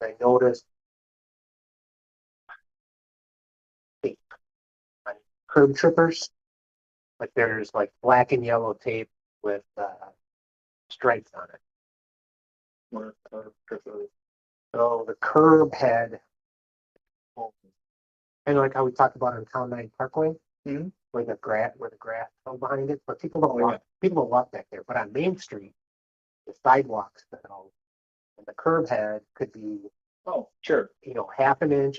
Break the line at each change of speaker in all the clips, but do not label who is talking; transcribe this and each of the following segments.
I noticed tape on curb trippers, like there's like black and yellow tape with stripes on it. Where curb trippers. So the curb had, and like how we talked about on Town 9 Parkway, where the grass fell behind it, but people don't walk back there. But on Main Street, the sidewalks fell, and the curb head could be,
Oh, sure.
half an inch,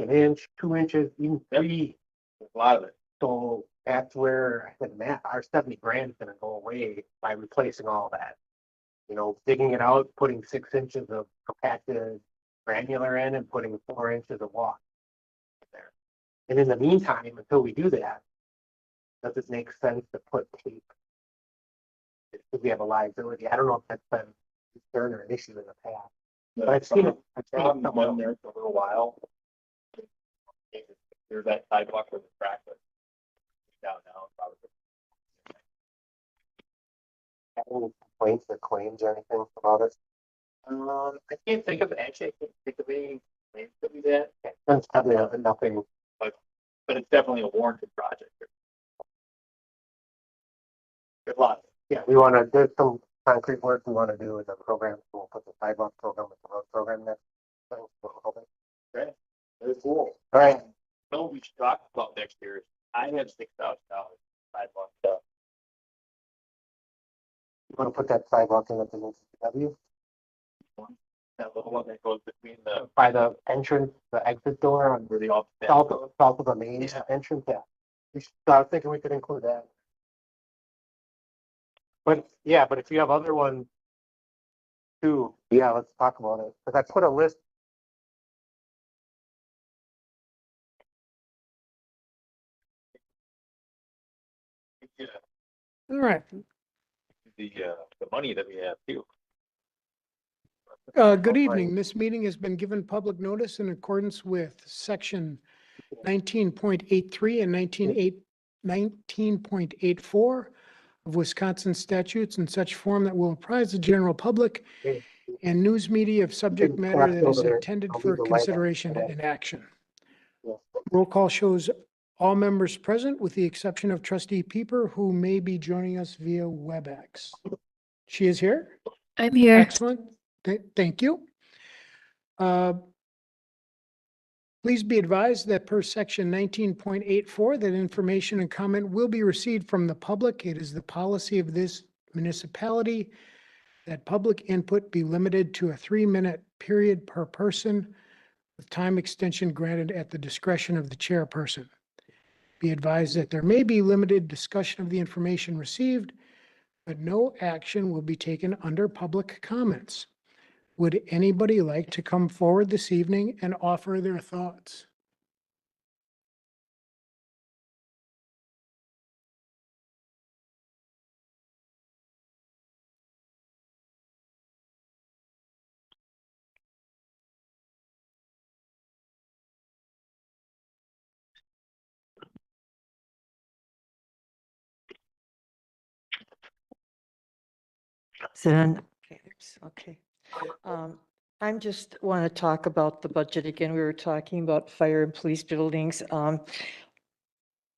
2 inches, even three.
A lot of it.
So that's where I said, Matt, our 70 grand is going to go away by replacing all that. Digging it out, putting 6 inches of compacted granular in, and putting 4 inches of walk there. And in the meantime, until we do that, does it make sense to put tape? Because we have a liability. I don't know if that's been a concern or an issue in the past. But I've seen it.
Problem went there for a little while. There's that sidewalk with the crack down now.
Any complaints or claims or anything about it?
I can't think of any claims to do that.
That's probably nothing.
But it's definitely a warranted project. Good luck.
Yeah, there's some concrete work we want to do with the program. So we'll put the sidewalk program with the road program next.
Okay. Very cool.
All right.
Well, we should talk about next year. I have $6,000 sidewalk stuff.
You want to put that sidewalk in at the new CW?
That little one that goes between
by the entrance, the exit door on
where the
south of the main entrance. Yeah, we should start thinking we could include that. But if you have other ones too, let's talk about it. Because I put a list.
Yeah.
All right.
The money that we have too.
Good evening. This meeting has been given public notice in accordance with section 19.83 and 19.84 of Wisconsin statutes in such form that will apprise the general public and news media of subject matter that is intended for consideration and action. Roll call shows all members present with the exception of Trustee Pieper, who may be joining us via WebEx. She is here?
I'm here.
Excellent. Thank you. Please be advised that per section 19.84, that information and comment will be received from the public. It is the policy of this municipality that public input be limited to a 3-minute period per person, with time extension granted at the discretion of the chairperson. Be advised that there may be limited discussion of the information received, but no action will be taken under public comments. Would anybody like to come forward this evening and offer their thoughts?
Okay. I'm just want to talk about the budget again. We were talking about fire and police buildings.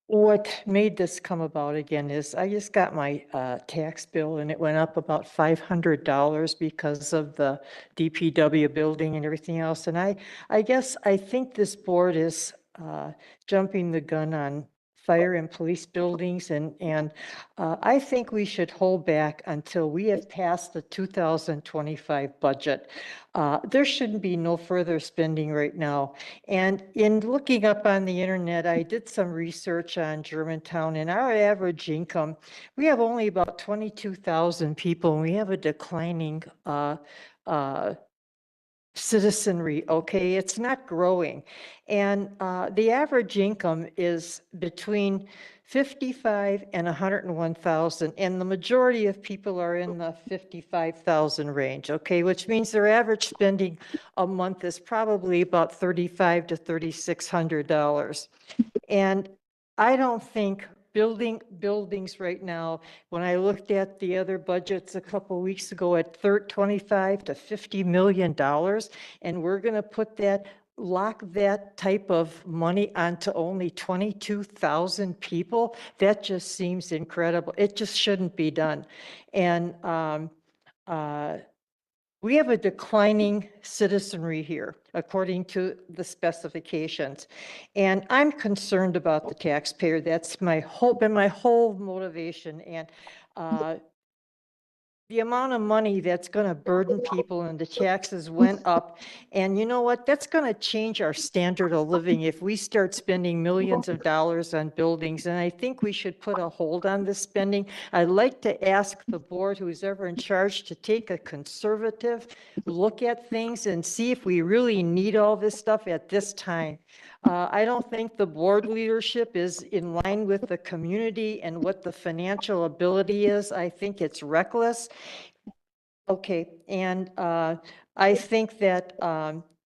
What made this come about again is I just got my tax bill and it went up about $500 because of the DPW building and everything else. And I guess I think this board is jumping the gun on fire and police buildings, and I think we should hold back until we have passed the 2025 budget. There shouldn't be no further spending right now. And in looking up on the internet, I did some research on Germantown, and our average income, we have only about 22,000 people, and we have a declining citizenry. Okay, it's not growing, and the average income is between 55 and 101,000, and the majority of people are in the 55,000 range. Okay, which means their average spending a month is probably about $3,500 to $3,600, and I don't think buildings right now, when I looked at the other budgets a couple weeks ago at 25 to $50 million, and we're going to put that, lock that type of money onto only 22,000 people, that just seems incredible. It just shouldn't be done. And we have a declining citizenry here, according to the specifications. And I'm concerned about the taxpayer. That's been my whole motivation. And the amount of money that's going to burden people and the taxes went up. And you know what? That's going to change our standard of living if we start spending millions of dollars on buildings. And I think we should put a hold on this spending. I'd like to ask the board, who's ever in charge, to take a conservative look at things and see if we really need all this stuff at this time. I don't think the board leadership is in line with the community and what the financial ability is. I think it's reckless. Okay, and I think that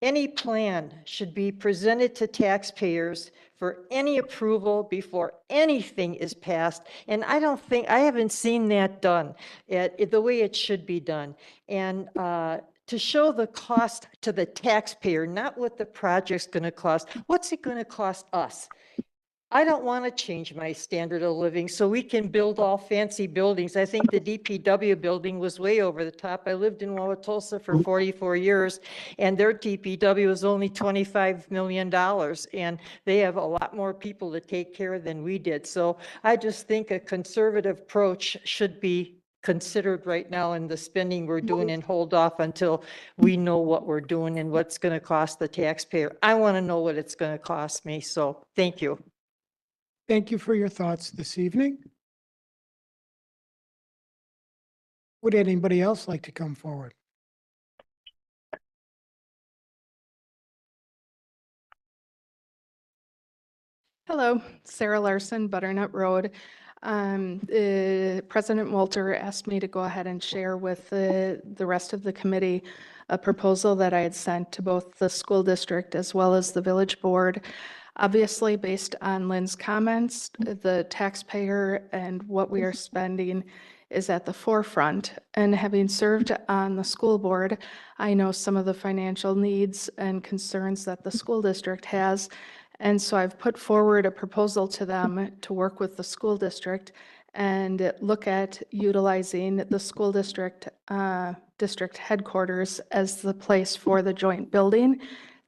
any plan should be presented to taxpayers for any approval before anything is passed. And I haven't seen that done the way it should be done. And to show the cost to the taxpayer, not what the project's going to cost. What's it going to cost us? I don't want to change my standard of living so we can build all fancy buildings. I think the DPW building was way over the top. I lived in Wauwatosa for 44 years and their DPW was only $25 million and they have a lot more people to take care of than we did. So I just think a conservative approach should be considered right now in the spending we're doing and hold off until we know what we're doing and what's going to cost the taxpayer. I want to know what it's going to cost me. So thank you.
Thank you for your thoughts this evening. Would anybody else like to come forward?
Hello, Sarah Larson, Butternut Road. President Walter asked me to go ahead and share with the rest of the committee a proposal that I had sent to both the school district as well as the village board. Obviously, based on Lynn's comments, the taxpayer and what we are spending is at the forefront. And having served on the school board, I know some of the financial needs and concerns that the school district has. And so I've put forward a proposal to them to work with the school district and look at utilizing the school district headquarters as the place for the joint building.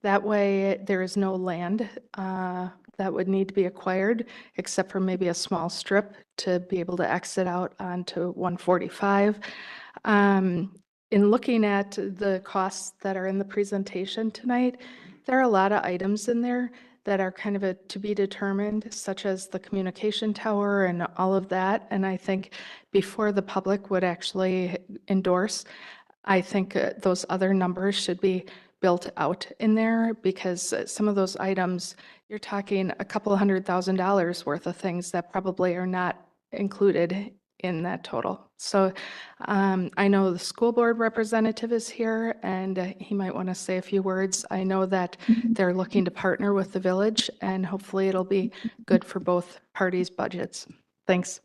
That way, there is no land that would need to be acquired, except for maybe a small strip to be able to exit out onto 145. In looking at the costs that are in the presentation tonight, there are a lot of items in there that are kind of to be determined, such as the communication tower and all of that. And I think before the public would actually endorse, I think those other numbers should be built out in there, because some of those items, you're talking a couple $100,000 worth of things that probably are not included in that total. So I know the school board representative is here and he might want to say a few words. I know that they're looking to partner with the village and hopefully it'll be good for both parties' budgets. Thanks.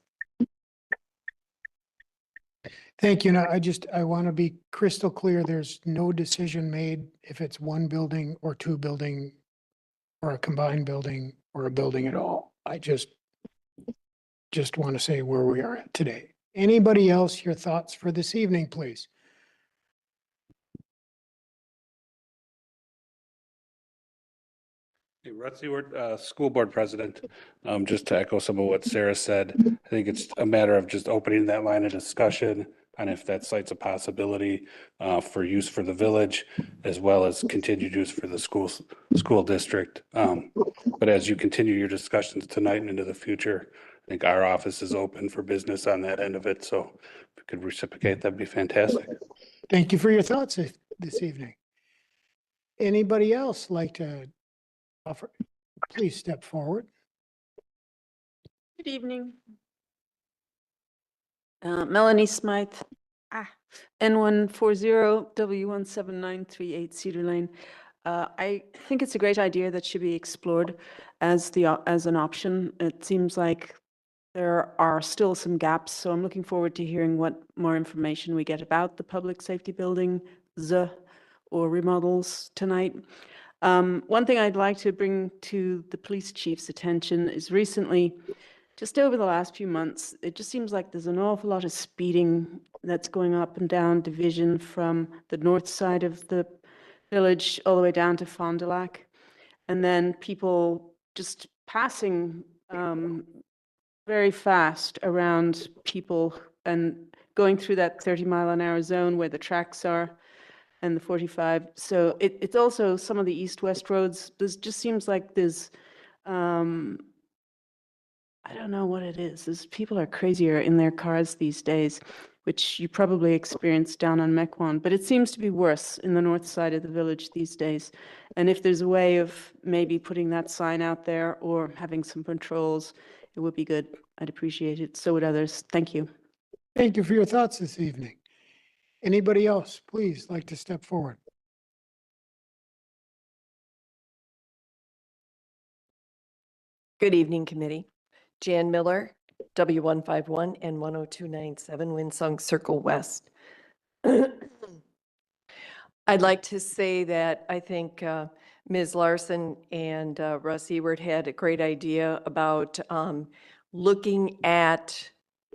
Thank you. Now, I want to be crystal clear. There's no decision made if it's one building or two building or a combined building or a building at all. I just want to say where we are at today. Anybody else, your thoughts for this evening, please?
Hey, Russ Ewart, School Board President. Just to echo some of what Sarah said, I think it's a matter of just opening that line of discussion on if that site's a possibility for use for the village, as well as continued use for the school district. But as you continue your discussions tonight and into the future, I think our office is open for business on that end of it. So if you could reciprocate, that'd be fantastic.
Thank you for your thoughts this evening. Anybody else like to offer? Please step forward.
Good evening. Melanie Smythe, N140 W17938 Cedar Lane. I think it's a great idea that should be explored as an option. It seems like there are still some gaps, so I'm looking forward to hearing what more information we get about the public safety building, or remodels tonight. One thing I'd like to bring to the police chief's attention is recently, just over the last few months, it just seems like there's an awful lot of speeding that's going up and down Division from the north side of the village all the way down to Fond du Lac. And then people just passing very fast around people and going through that 30-mile-an-hour zone where the tracks are and the 45. So it's also some of the east-west roads. This just seems like there's, I don't know what it is. People are crazier in their cars these days, which you probably experienced down on Mequon, but it seems to be worse in the north side of the village these days. And if there's a way of maybe putting that sign out there or having some patrols, it would be good. I'd appreciate it. So would others. Thank you.
Thank you for your thoughts this evening. Anybody else, please, like to step forward?
Good evening, committee. Jan Miller, W151 and 10297 Winsong Circle West. I'd like to say that I think Ms. Larson and Russ Ewert had a great idea about looking at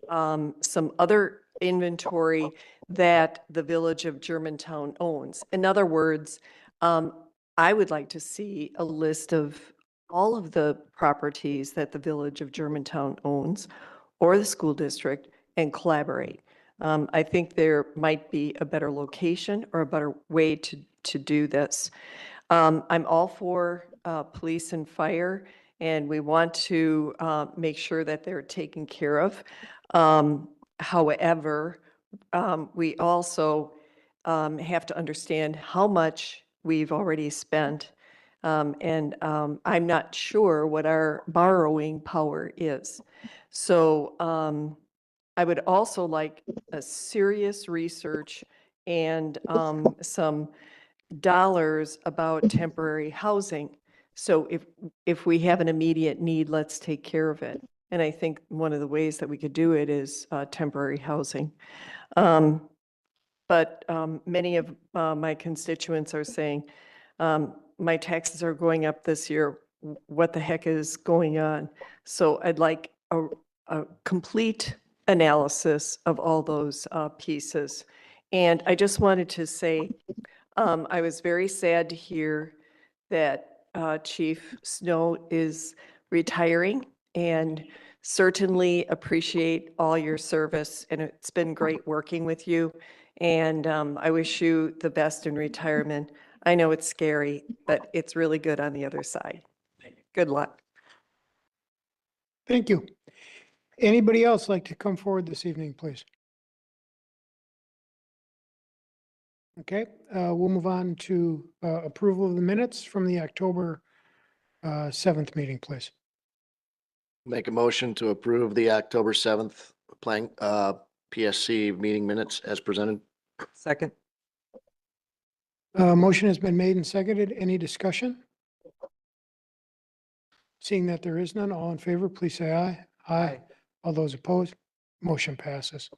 some other inventory that the village of Germantown owns. In other words, I would like to see a list of all of the properties that the village of Germantown owns or the school district and collaborate. I think there might be a better location or a better way to do this. I'm all for police and fire, and we want to make sure that they're taken care of. However, we also have to understand how much we've already spent. And I'm not sure what our borrowing power is. So I would also like a serious research and some dollars about temporary housing. So if we have an immediate need, let's take care of it. And I think one of the ways that we could do it is temporary housing. But many of my constituents are saying, my taxes are going up this year. What the heck is going on? So I'd like a complete analysis of all those pieces. And I just wanted to say, I was very sad to hear that Chief Snow is retiring, and certainly appreciate all your service. And it's been great working with you. And I wish you the best in retirement. I know it's scary, but it's really good on the other side. Good luck.
Thank you. Anybody else like to come forward this evening, please? Okay, we'll move on to approval of the minutes from the October 7th meeting, please.
Make a motion to approve the October 7th PSC meeting minutes as presented.
Second.
Motion has been made and seconded. Any discussion? Seeing that there is none, all in favor, please say aye. Aye. All those opposed, motion passes.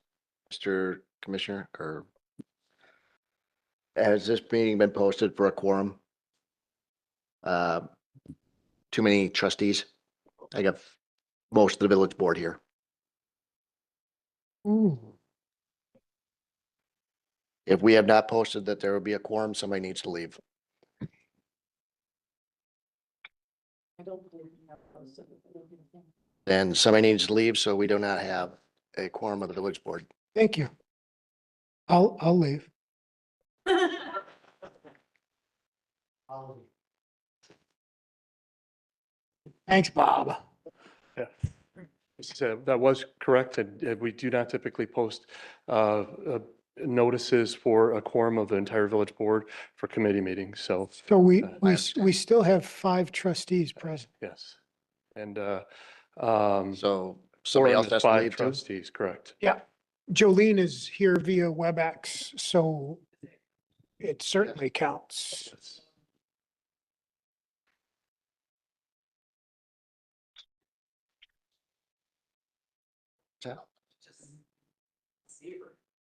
Mr. Commissioner, or has this meeting been posted for a quorum? Too many trustees. I got most of the village board here.
Ooh,
If we have not posted that there will be a quorum, somebody needs to leave. Then somebody needs to leave, so we do not have a quorum of the village board.
thank you. I'll leave. Thanks, Bob.
Yeah. So that was correct. And we do not typically post notices for a quorum of the entire village board for committee meetings. So,
So we still have 5 trustees present.
yes. And
So somebody else
quorum is
has to
5
leave too.
trustees, correct.
Yeah. Jolene is here via WebEx, so it certainly counts.
Yes.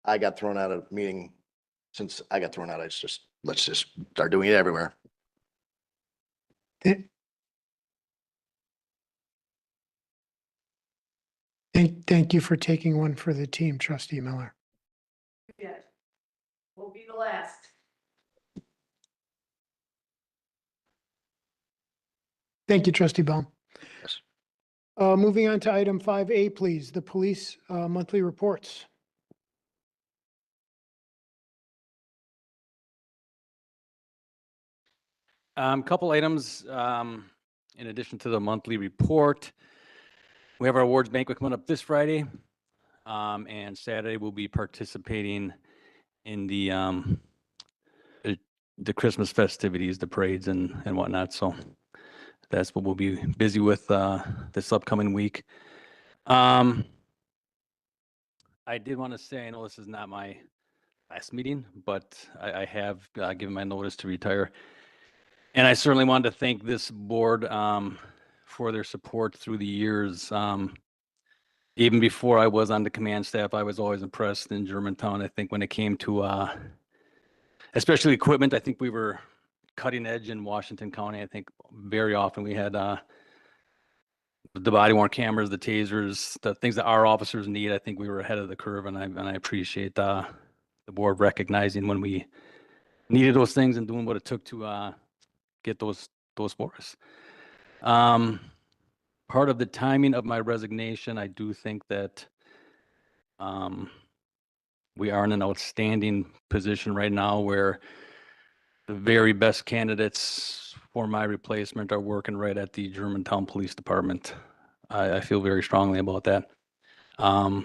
I got thrown out of meeting. Since I got thrown out, it's just, let's just start doing it everywhere.
Thank you for taking one for the team, trustee Miller.
We'll be the last.
Thank you, trustee Baum.
Yes.
Moving on to item 5A, please, the police monthly reports.
Couple items, in addition to the monthly report. We have our awards banquet coming up this Friday. And Saturday we'll be participating in the Christmas festivities, the parades and whatnot. So that's what we'll be busy with, this upcoming week. I did want to say, I know this is not my last meeting, but I have given my notice to retire. And I certainly wanted to thank this board for their support through the years. Even before I was on the command staff, I was always impressed in Germantown. I think when it came to especially equipment, I think we were cutting edge in Washington County. I think very often we had the body worn cameras, the tasers, the things that our officers need. I think we were ahead of the curve, and I appreciate the board recognizing when we needed those things and doing what it took to get those for us. Part of the timing of my resignation, I do think that we are in an outstanding position right now where the very best candidates for my replacement are working right at the Germantown Police Department. I feel very strongly about that. For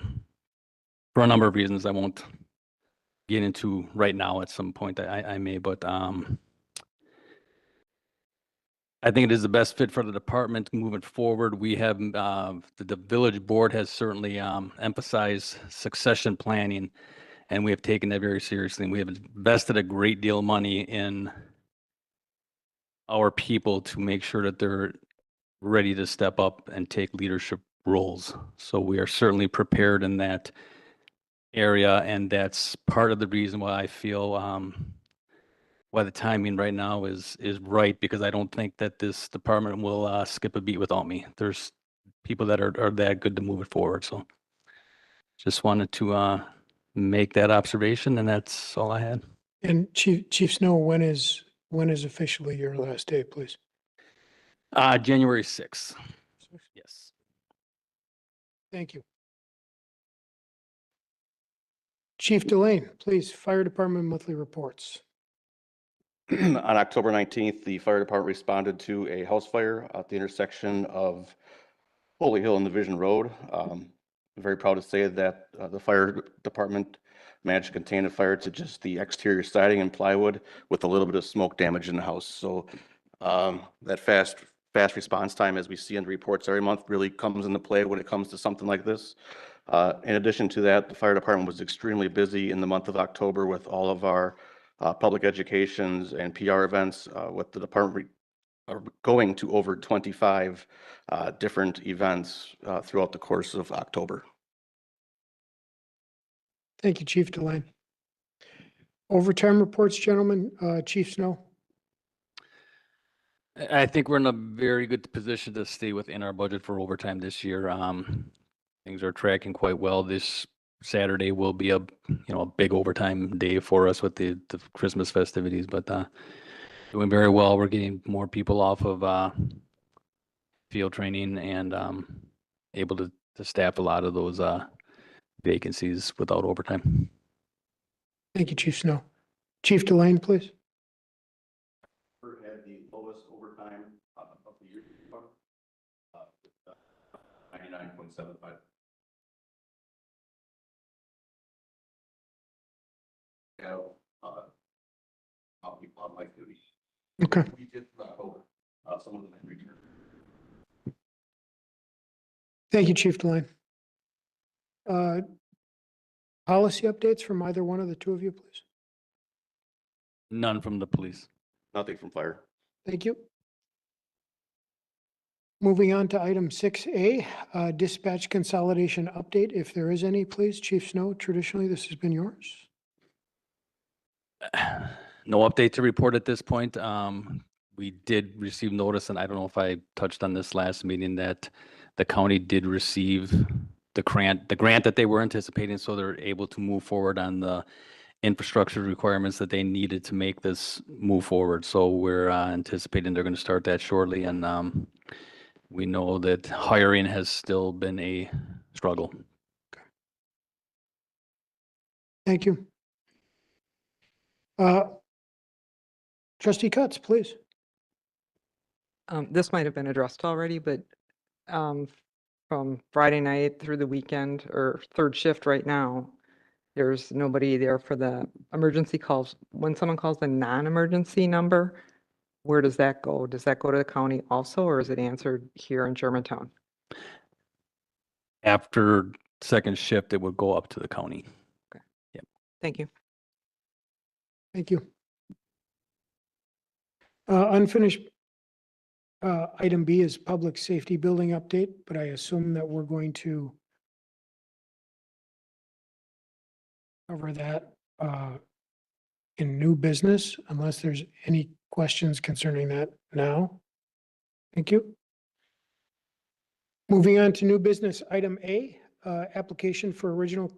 a number of reasons I won't get into right now. At some point I may, but I think it is the best fit for the department moving forward. We have, the village board has certainly emphasized succession planning, and we have taken that very seriously. And we have invested a great deal of money in our people to make sure that they're ready to step up and take leadership roles. So we are certainly prepared in that area, and that's part of the reason why I feel why the timing right now is right, because I don't think that this department will skip a beat without me. There's people that are that good to move it forward. So just wanted to make that observation, and that's all I had.
And Chief Snow, when is officially your last day, please?
January 6th. Yes.
Thank you. Chief Delane, please, fire department monthly reports.
On October 19th, the fire department responded to a house fire at the intersection of Holy Hill and Division Road. I'm very proud to say that the fire department managed to contain the fire to just the exterior siding and plywood with a little bit of smoke damage in the house. So that fast response time, as we see in the reports every month, really comes into play when it comes to something like this. In addition to that, the fire department was extremely busy in the month of October with all of our public educations and PR events, with the department going to over 25 different events throughout the course of October.
Thank you, Chief Delane. Overtime reports, gentlemen. Chief Snow.
I think we're in a very good position to stay within our budget for overtime this year. Things are tracking quite well. This Saturday will be a big overtime day for us with the Christmas festivities, but doing very well. We're getting more people off of field training and able to staff a lot of those vacancies without overtime.
Thank you, Chief Snow. Chief Delane, please.
Had the lowest overtime of the year, 99.75. People on light duty.
Okay.
We did October. Some of them had returned.
Thank you, Chief Delane. Policy updates from either one of the two of you, please.
None from the police.
Nothing from fire.
Thank you. Moving on to item 6A, dispatch consolidation update. If there is any, please. Chief Snow, traditionally, this has been yours.
No update to report at this point. We did receive notice, and I don't know if I touched on this last meeting, that the county did receive the grant that they were anticipating, so they're able to move forward on the infrastructure requirements that they needed to make this move forward. So we're anticipating they're going to start that shortly, and we know that hiring has still been a struggle.
Thank you. Trustee Cutts, please.
This might have been addressed already, but from Friday night through the weekend or third shift right now, there's nobody there for the emergency calls. When someone calls the non-emergency number, where does that go? Does that go to the county also, or is it answered here in Germantown?
After second shift, it would go up to the county.
Thank you.
Thank you. Unfinished item B is public safety building update, but I assume that we're going to cover that in new business, unless there's any questions concerning that now. Thank you. Moving on to new business, item A, application for original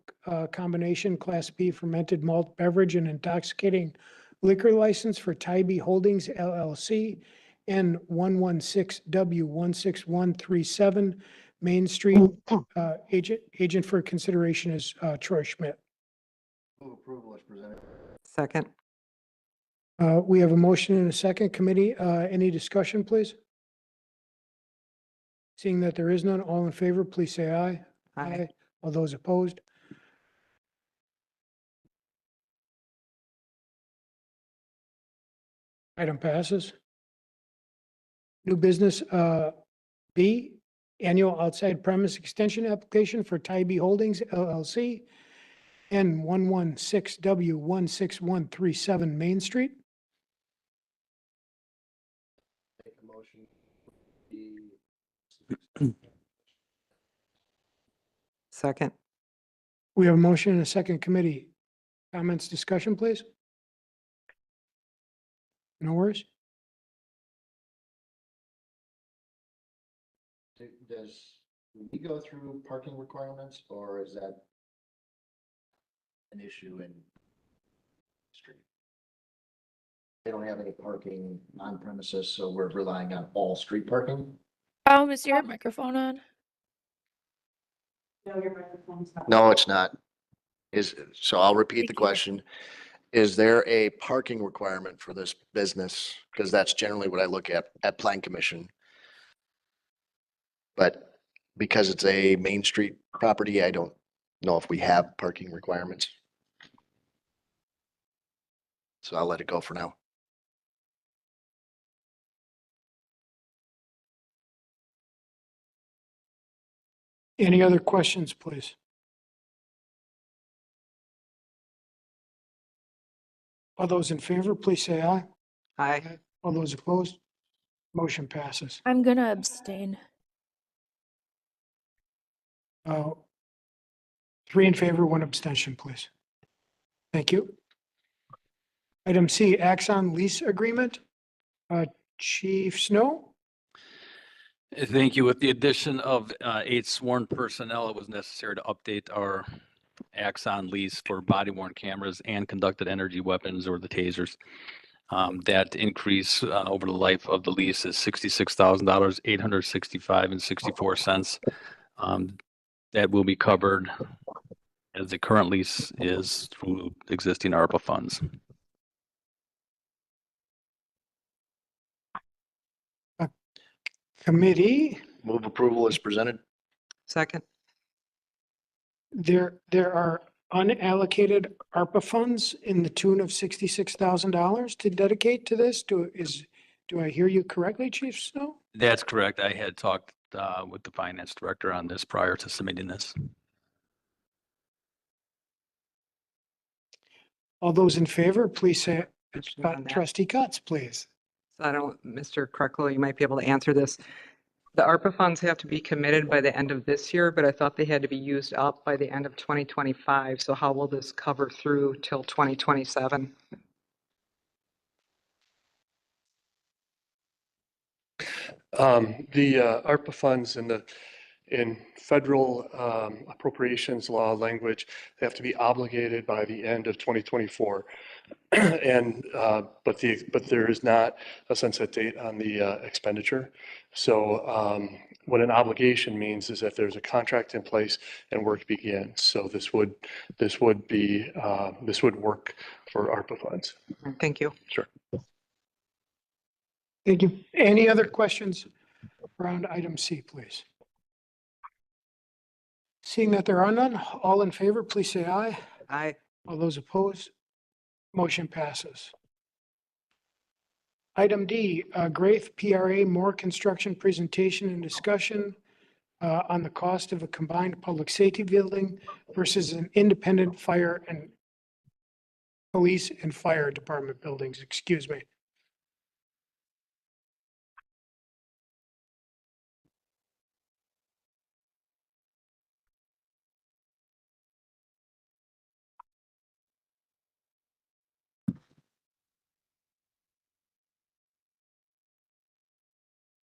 combination Class B fermented malt beverage and intoxicating liquor license for Tybee Holdings LLC and 116W16137 Main Street. Agent for consideration is Troy Schmidt.
Move approval as presented.
Second.
We have a motion and a second. Committee, any discussion, please? Seeing that there is none, all in favor, please say aye.
Aye.
All those opposed? Item passes. New business, B, annual outside premise extension application for Tybee Holdings LLC and 116W16137 Main Street.
Make a motion.
Second.
We have a motion and a second. Committee. Comments, discussion, please? No worries.
Does we go through parking requirements, or is that an issue in street? They don't have any parking on premises, so we're relying on all street parking?
Is your microphone on?
No, it's not. So I'll repeat the question. Is there a parking requirement for this business? Because that's generally what I look at Plan Commission. But because it's a Main Street property, I don't know if we have parking requirements. So I'll let it go for now.
Any other questions, please? All those in favor, please say aye.
Aye.
All those opposed? Motion passes.
I'm gonna abstain.
3 in favor, 1 abstention, please. Thank you. Item C, Axon lease agreement. Chief Snow?
Thank you. With the addition of 8 sworn personnel, it was necessary to update our Axon lease for body worn cameras and conducted energy weapons, or the tasers. That increase over the life of the lease is $66,000, $865.64. That will be covered, as the current lease is, through existing ARPA funds.
Committee,
Move approval as presented.
Second.
there are unallocated ARPA funds in the tune of $66,000 to dedicate to this. Do I hear you correctly, Chief Snow?
That's correct. I had talked with the finance director on this prior to submitting this.
All those in favor, please say,
Question on that.
Trustee Cutts, please.
So I don't, Mr. Kreckler, you might be able to answer this. The ARPA funds have to be committed by the end of this year, but I thought they had to be used up by the end of 2025. So how will this cover through till 2027?
The ARPA funds in federal appropriations law language, they have to be obligated by the end of 2024. And, but there is not a sunset date on the expenditure. So what an obligation means is that there's a contract in place and work begins. So this would work for ARPA funds.
Thank you.
Sure.
Thank you. Any other questions around item C, please? Seeing that there are none, all in favor, please say aye.
Aye.
All those opposed, motion passes. Item D, Graith PRA More Construction Presentation and Discussion on the cost of a combined public safety building versus an independent fire and police and fire department buildings, excuse me.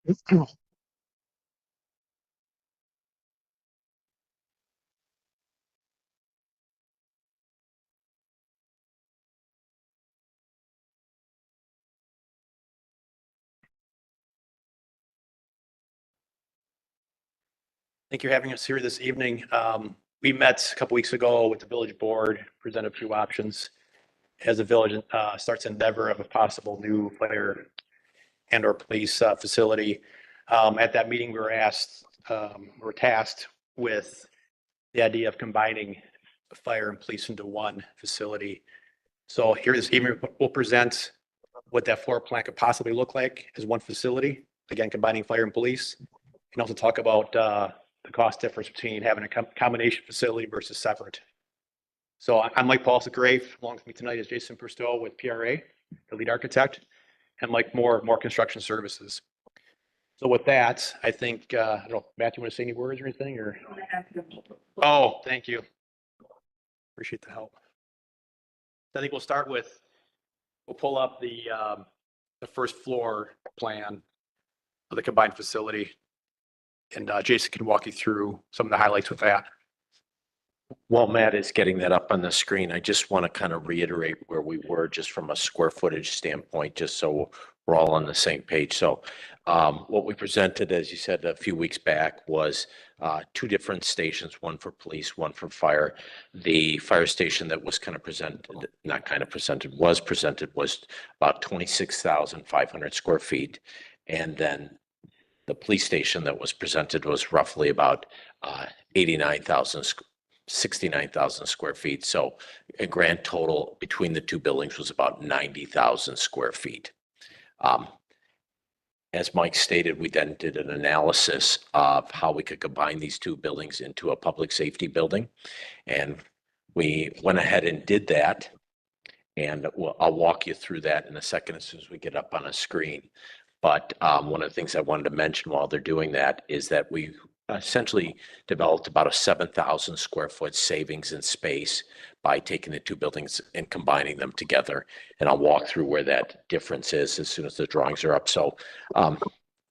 Thank you for having us here this evening. We met a couple weeks ago with the village board, presented a few options as the village starts endeavor of a possible new fire and or police facility. At that meeting, we were tasked with the idea of combining fire and police into one facility. So here this evening, we'll present what that floor plan could possibly look like as one facility, again, combining fire and police, and also talk about the cost difference between having a combination facility versus separate. So I'm Mike Paulson-Grafe. Along with me tonight is Jason Perstow with PRA, the lead architect, and Mike Moore, More Construction Services. So with that, I think, I don't know, Matt, you want to say any words or anything, or? Oh, thank you. Appreciate the help. I think we'll start with, we'll pull up the first floor plan of the combined facility. And Jason can walk you through some of the highlights with that.
While Matt is getting that up on the screen, I just want to kind of reiterate where we were just from a square footage standpoint, just so we're all on the same page. So what we presented, as you said, a few weeks back was two different stations, one for police, one for fire. The fire station that was kind of presented, not kind of presented, was about 26,500 square feet. And then the police station that was presented was roughly about 69,000 square feet. So a grand total between the two buildings was about 90,000 square feet. As Mike stated, we then did an analysis of how we could combine these two buildings into a public safety building. And we went ahead and did that. And I'll walk you through that in a second as soon as we get up on a screen. But one of the things I wanted to mention while they're doing that is that we essentially developed about a 7,000 square foot savings in space by taking the two buildings and combining them together. And I'll walk through where that difference is as soon as the drawings are up. So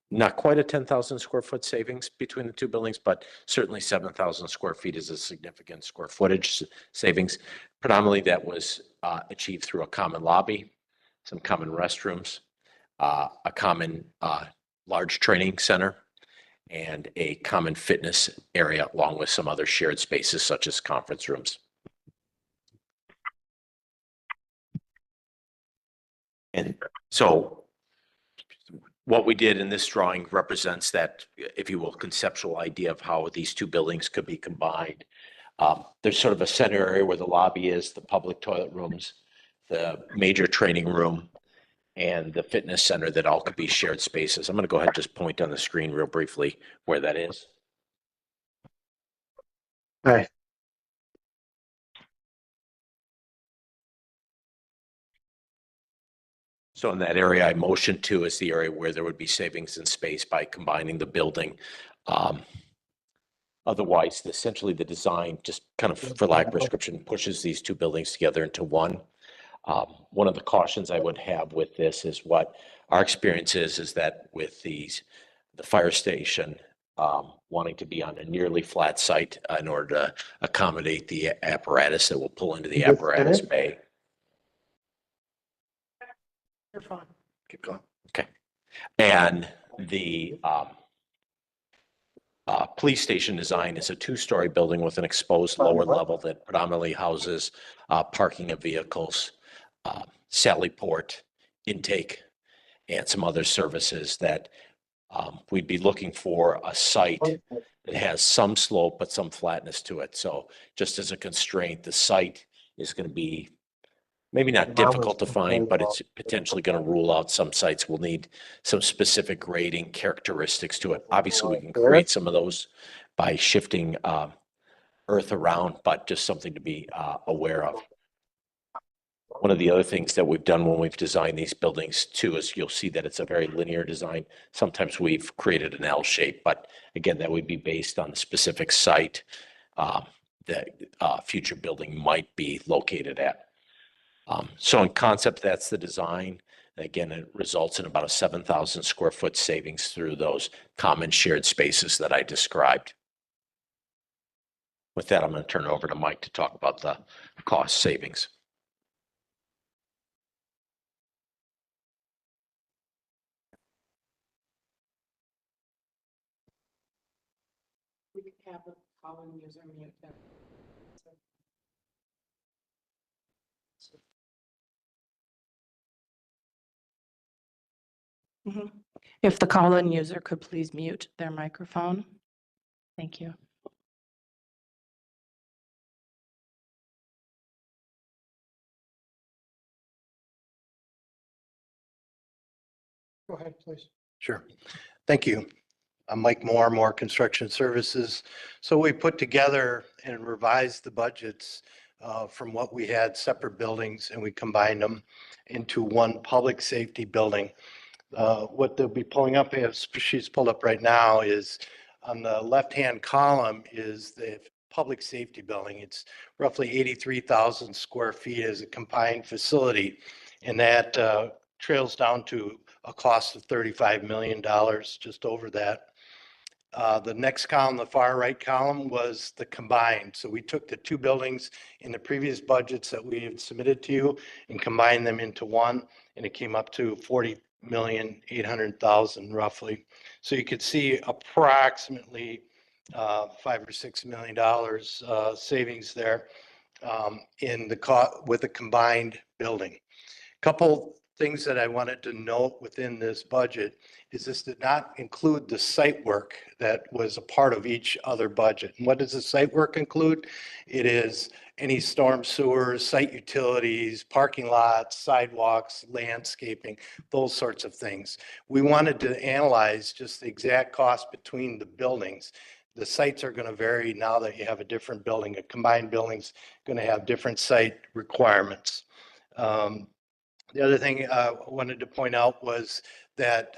not quite a 10,000 square foot savings between the two buildings, but certainly 7,000 square feet is a significant square footage savings. Predominantly that was achieved through a common lobby, some common restrooms, a common large training center, and a common fitness area, along with some other shared spaces such as conference rooms. And so what we did in this drawing represents that, if you will, conceptual idea of how these two buildings could be combined. There's sort of a center area where the lobby is, the public toilet rooms, the major training room, and the fitness center that all could be shared spaces. I'm going to go ahead and just point on the screen real briefly where that is.
Right.
So in that area I motioned to is the area where there would be savings in space by combining the building. Otherwise, essentially the design just kind of, for lack of prescription, pushes these two buildings together into one. One of the cautions I would have with this is what our experience is that with the fire station wanting to be on a nearly flat site in order to accommodate the apparatus that will pull into the
You just
apparatus
finished?
bay.
You're fine.
Keep going.
Okay. And the police station design is a two-story building with an exposed lower level that predominantly houses parking of vehicles, sally port, intake, and some other services that we'd be looking for a site that has some slope but some flatness to it. So just as a constraint, the site is going to be maybe not difficult to find, but it's potentially going to rule out some sites will need some specific grading characteristics to it. Obviously, we can create some of those by shifting earth around, but just something to be aware of. One of the other things that we've done when we've designed these buildings too is you'll see that it's a very linear design. Sometimes we've created an L shape, but again, that would be based on the specific site that future building might be located at. So in concept, that's the design. Again, it results in about a 7,000 square foot savings through those common shared spaces that I described. With that, I'm going to turn it over to Mike to talk about the cost savings.
We could have a Colin user mute them.
If the call-in user could please mute their microphone. Thank you.
Go ahead, please.
Sure. Thank you. I'm Mike Moore, Moore Construction Services. So we put together and revised the budgets from what we had separate buildings, and we combined them into one public safety building. What they'll be pulling up, as she's pulled up right now, is on the left-hand column is the public safety building. It's roughly 83,000 square feet as a combined facility, and that trails down to a cost of $35 million, just over that. The next column, the far right column, was the combined. So we took the two buildings in the previous budgets that we had submitted to you and combined them into one, and it came up to 40,800,000 roughly. So you could see approximately $5 or $6 million savings there in the with a combined building. Couple things that I wanted to note within this budget is this did not include the site work that was a part of each other budget. And what does the site work include? It is any storm sewers, site utilities, parking lots, sidewalks, landscaping, those sorts of things. We wanted to analyze just the exact cost between the buildings. The sites are going to vary now that you have a different building. A combined building's going to have different site requirements. The other thing I wanted to point out was that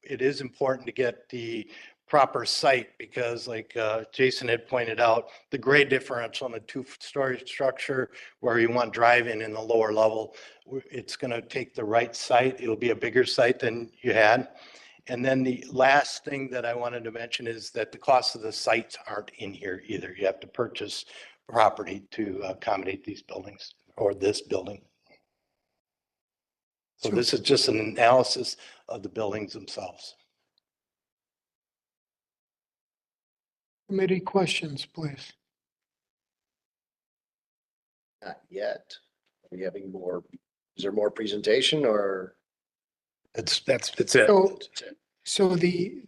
it is important to get the proper site because like Jason had pointed out, the grade differential in a two-story structure where you want drive-in in the lower level, it's going to take the right site. It'll be a bigger site than you had. And then the last thing that I wanted to mention is that the cost of the sites aren't in here either. You have to purchase property to accommodate these buildings or this building. So this is just an analysis of the buildings themselves.
Committee questions, please.
Not yet. Are you having more, is there more presentation or?
That's it.
So the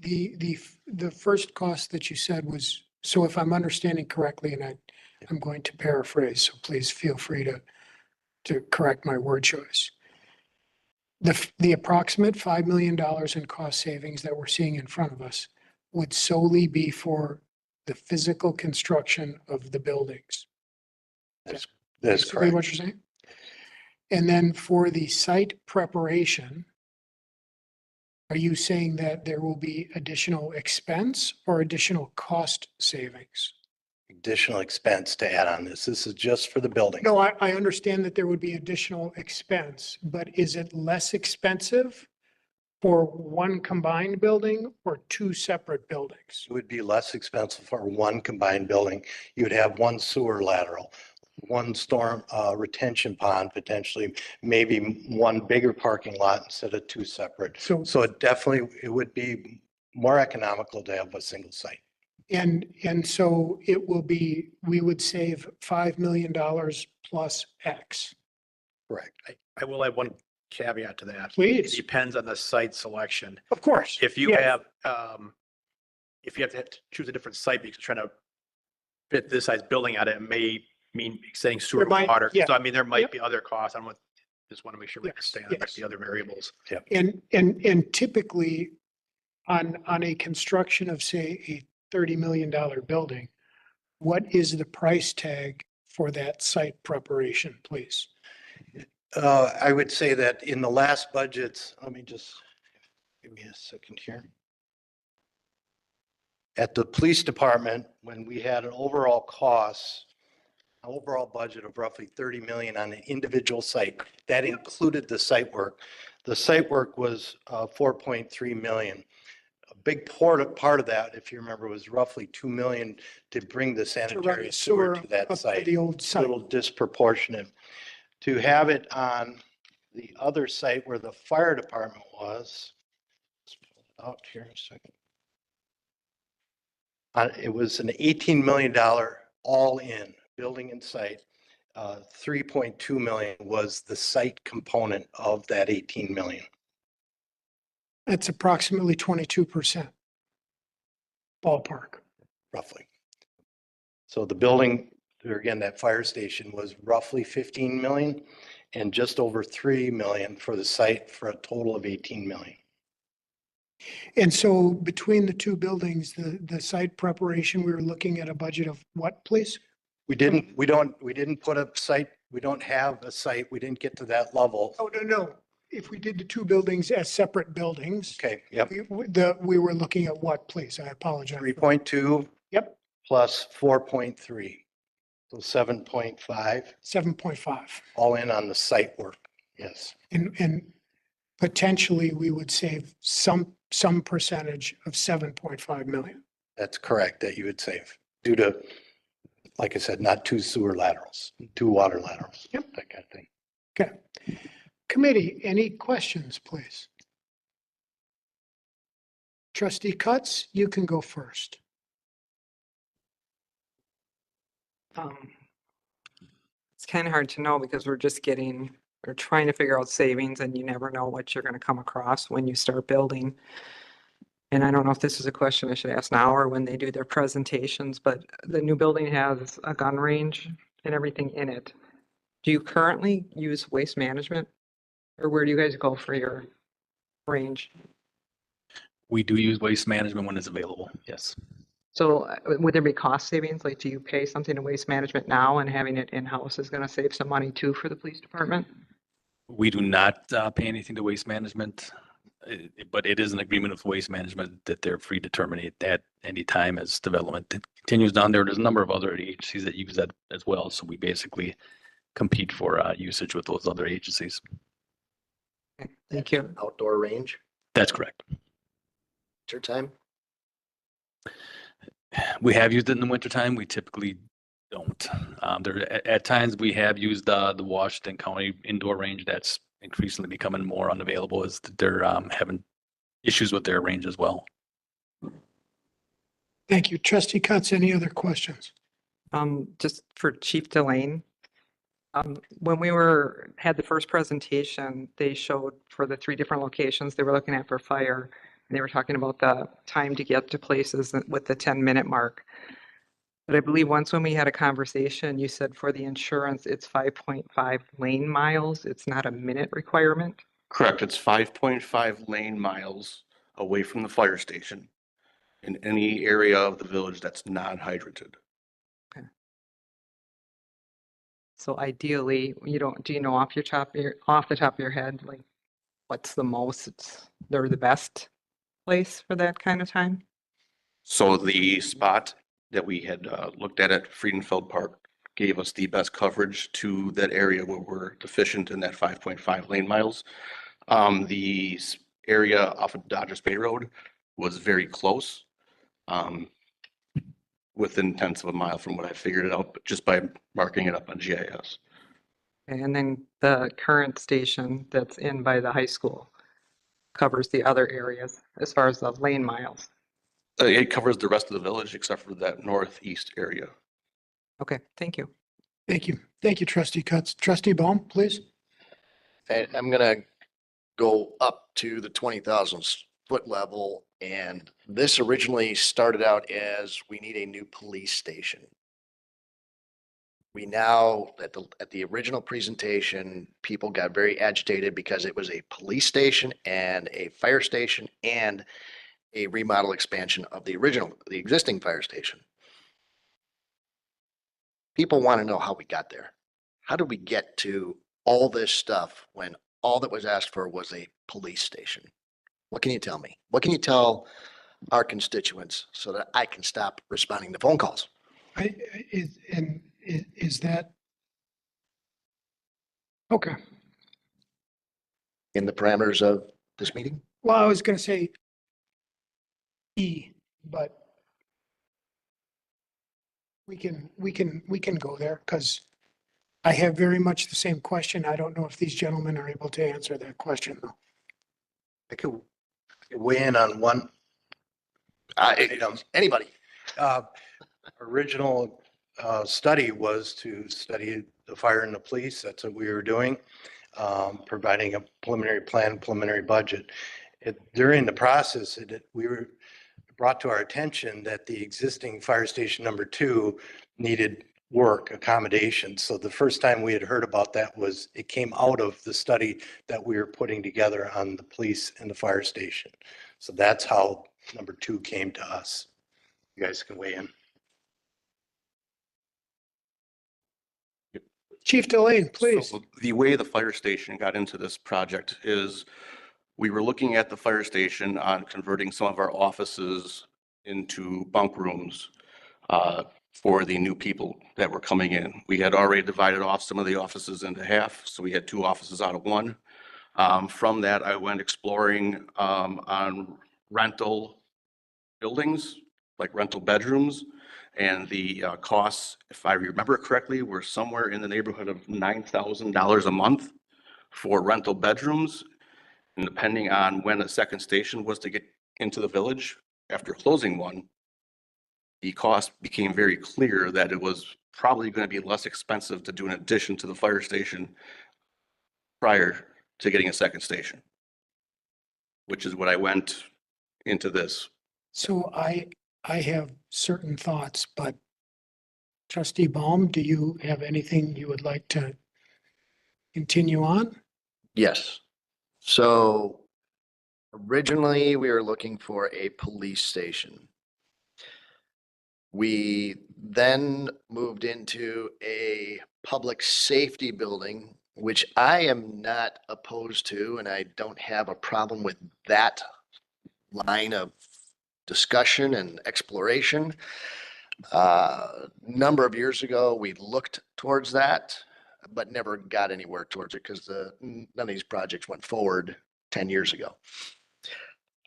first cost that you said was, so if I'm understanding correctly, and I'm going to paraphrase, so please feel free to correct my word choice. The approximate $5 million in cost savings that we're seeing in front of us would solely be for the physical construction of the buildings.
That's
Basically
correct.
what you're saying? And then for the site preparation, are you saying that there will be additional expense or additional cost savings?
Additional expense to add on this. This is just for the building.
No, I understand that there would be additional expense, but is it less expensive for one combined building or two separate buildings?
It would be less expensive for one combined building. You would have one sewer lateral, one storm retention pond, potentially, maybe one bigger parking lot instead of two separate.
So,
So it would be more economical to have a single site.
and so it will be, we would save $5 million plus X.
Correct.
I will add one caveat to that.
Please.
It depends on the site selection.
Of course.
If you
Yeah.
have, if you have to choose a different site because you're trying to fit this size building at it, it may mean saying sewer
There might-
water.
yeah.
So I mean, there might
Yep.
be other costs. I don't want, just want to make sure we
Yes,
understand
yes.
the other variables.
And typically on a construction of, say, a $30 million building, what is the price tag for that site preparation, please?
I would say that in the last budgets, let me just, give me a second here. At the police department, when we had an overall budget of roughly 30 million on an individual site, that included the site work. The site work was 4.3 million. A big part of that, if you remember, was roughly 2 million to bring the sanitary
the
sewer
sewer
to that
up to
site.
the old
A
site.
little disproportionate. To have it on the other site where the fire department was, let's pull it out here in a second. It was an $18 million all-in building and site. 3.2 million was the site component of that 18 million.
That's approximately 22%. Ballpark.
Roughly. So the building, again, that fire station was roughly 15 million and just over 3 million for the site for a total of 18 million.
And so between the two buildings, the site preparation, we were looking at a budget of what, please?
We didn't put a site, we don't have a site, we didn't get to that level.
Oh, no. If we did the two buildings as separate buildings,
Okay, yep.
we were looking at what, please? I apologize.
3.2.
Yep.
Plus 4.3. So 7.5.
7.5.
All in on the site work. Yes.
And potentially we would save some percentage of 7.5 million.
That's correct, that you would save due to, like I said, not two sewer laterals, two water laterals.
Yep.
That kind of thing.
Okay. Committee, any questions, please? Trustee Cutts, you can go first.
It's kind of hard to know because we're trying to figure out savings and you never know what you're going to come across when you start building. And I don't know if this is a question I should ask now or when they do their presentations, but the new building has a gun range and everything in it. Do you currently use waste management? Or where do you guys go for your range?
We do use waste management when it's available, yes.
So would there be cost savings? Like, do you pay something to waste management now and having it in-house is going to save some money too for the police department?
We do not pay anything to waste management, but it is an agreement with waste management that they're free to terminate at any time as development continues down there. There's a number of other agencies that use that as well. So we basically compete for usage with those other agencies.
Thank you.
Outdoor range,
That's correct.
winter time?
We have used it in the wintertime. We typically don't. At times we have used the Washington County indoor range. That's increasingly becoming more unavailable as they're having issues with their range as well.
Thank you. Trustee Cutts, any other questions?
Just for Chief Delane, when we had the first presentation, they showed for the 3 different locations they were looking at for fire. And they were talking about the time to get to places with the 10-minute mark. But I believe once when we had a conversation, you said for the insurance, it's 5.5 lane miles. It's not a minute requirement.
Correct. It's 5.5 lane miles away from the fire station in any area of the village that's non-hydranted.
So ideally, do you know off the top of your head, like what's the most, or the best place for that kind of time?
So the spot that we had looked at Friedenfeld Park gave us the best coverage to that area where we're deficient in that 5.5 lane miles. The area off of Dodgers Bay Road was very close, within tenths of a mile from what I figured it out, but just by marking it up on GIS.
And then the current station that's in by the high school covers the other areas as far as the lane miles.
It covers the rest of the village except for that northeast area.
Okay, thank you.
Thank you. Thank you, trustee Cutts. Trustee Baum, please.
And I'm gonna go up to the 20,000 foot level. And this originally started out as we need a new police station. We now, at the original presentation, people got very agitated because it was a police station and a fire station and a remodel expansion of the existing fire station. People want to know how we got there. How did we get to all this stuff when all that was asked for was a police station? What can you tell me? What can you tell our constituents so that I can stop responding to phone calls?
Is that? Okay.
In the parameters of this meeting?
Well, I was going to say E, but we can go there because I have very much the same question. I don't know if these gentlemen are able to answer that question though.
I could weigh in on one. Anybody.
Original study was to study the fire and the police. That's what we were doing, providing a preliminary plan, preliminary budget. During the process, we were brought to our attention that the existing fire station number 2 needed work, accommodation. So the first time we had heard about that was it came out of the study that we were putting together on the police and the fire station. So that's how number 2 came to us. You guys can weigh in.
Chief Delane, please.
So the way the fire station got into this project is we were looking at the fire station on converting some of our offices into bunk rooms for the new people that were coming in. We had already divided off some of the offices into half, so we had 2 offices out of 1. From that, I went exploring on rental buildings, like rental bedrooms, and the costs, if I remember correctly, were somewhere in the neighborhood of $9,000 a month for rental bedrooms. And depending on when a second station was to get into the village after closing one, the cost became very clear that it was probably going to be less expensive to do an addition to the fire station prior to getting a second station, which is what I went into this.
So I have certain thoughts, but trustee Baum, do you have anything you would like to continue on?
Yes. So originally we were looking for a police station. We then moved into a public safety building, which I am not opposed to, and I don't have a problem with that line of discussion and exploration. Number of years ago, we looked towards that, but never got anywhere towards it because none of these projects went forward 10 years ago.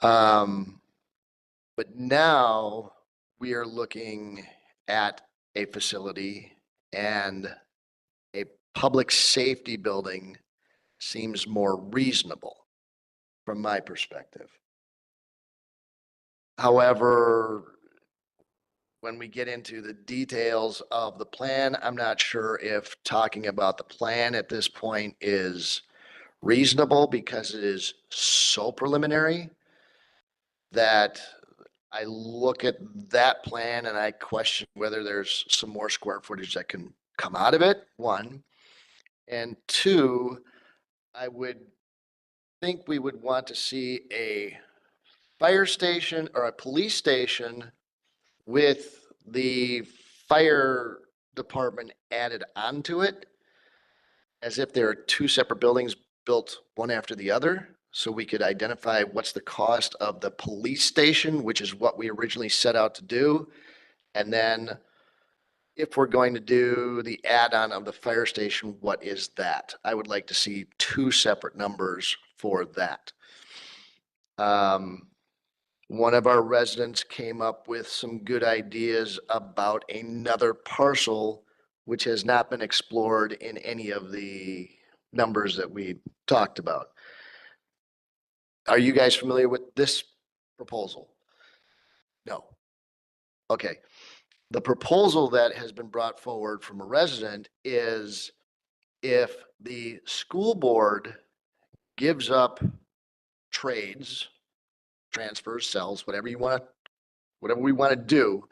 But now we are looking at a facility, and a public safety building seems more reasonable from my perspective. However, when we get into the details of the plan, I'm not sure if talking about the plan at this point is reasonable because it is so preliminary that I look at that plan and I question whether there's some more square footage that can come out of it, 1. And 2, I would think we would want to see a fire station or a police station with the fire department added onto it as if there are two separate buildings built one after the other. So we could identify what's the cost of the police station, which is what we originally set out to do. And then if we're going to do the add-on of the fire station, what is that? I would like to see two separate numbers for that. One of our residents came up with some good ideas about another parcel which has not been explored in any of the numbers that we talked about. Are you guys familiar with this proposal? No. Okay. The proposal that has been brought forward from a resident is if the school board gives up trades, transfers, sells, whatever you want, whatever we want to do,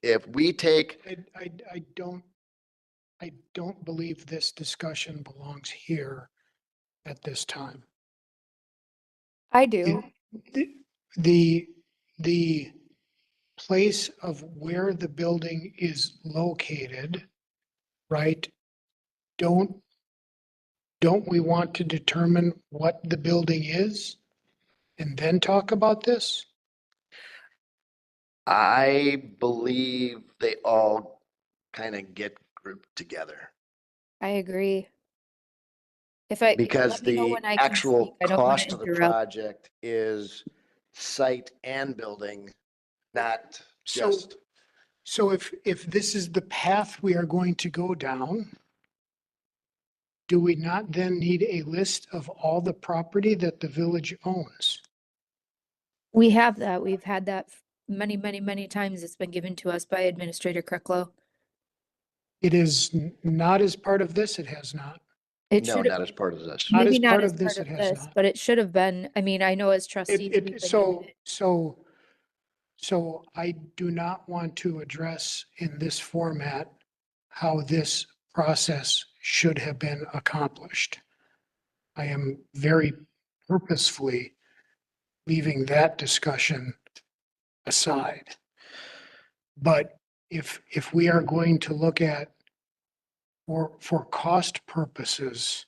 if we take,
I don't believe this discussion belongs here at this time.
I do.
The place of where the building is located, right? Don't we want to determine what the building is and then talk about this?
I believe they all kind of get grouped together.
I agree. If I,
Because
let me know
the
when I can
actual
speak. I don't want
cost
to
of the
interrupt.
project is site and building, not
So,
just.
so if this is the path we are going to go down, do we not then need a list of all the property that the village owns?
We have that. We've had that many, many, many times. It's been given to us by Administrator Krecklow.
It is not as part of this, it has not.
It
No,
should
not as part of this.
Not
maybe
as
not
part
as
of this,
part
it
of
has
this,
not.
but it should have been. I mean, I know as trustees, we've been given it.
So I do not want to address in this format how this process should have been accomplished. I am very purposefully leaving that discussion aside. But if we are going to look at for cost purposes,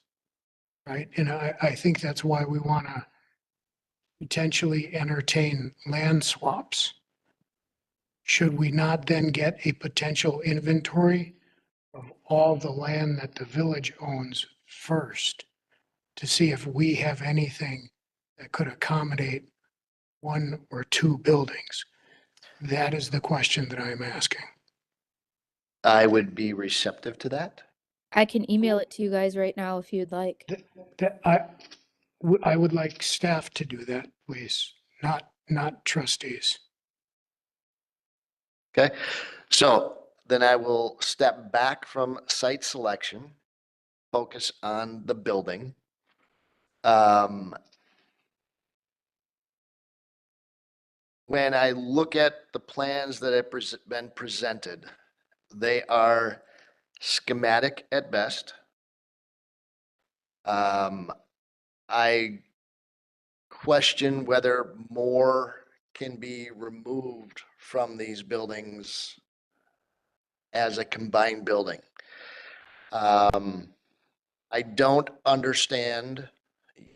right? And I think that's why we want to potentially entertain land swaps. Should we not then get a potential inventory of all the land that the village owns first to see if we have anything that could accommodate one or two buildings? That is the question that I'm asking.
I would be receptive to that.
I can email it to you guys right now if you'd like.
That I would like staff to do that, please, not trustees.
Okay, so then I will step back from site selection, focus on the building. When I look at the plans that have been presented, they are schematic at best. I question whether more can be removed from these buildings as a combined building. I don't understand.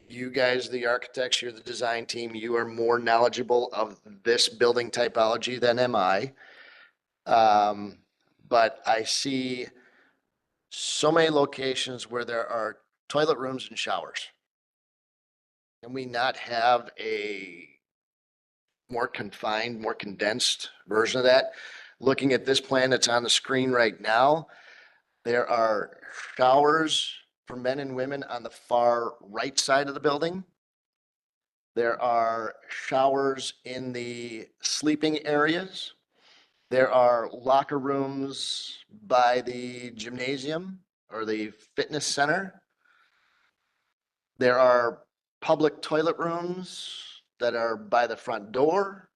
You guys, the architects, you're the design team, you are more knowledgeable of this building typology than am I. But I see so many locations where there are toilet rooms and showers. Can we not have a more confined, more condensed version of that? Looking at this plan that's on the screen right now, there are showers for men and women on the far right side of the building. There are showers in the sleeping areas. There are locker rooms by the gymnasium or the fitness center. There are public toilet rooms that are by the front door.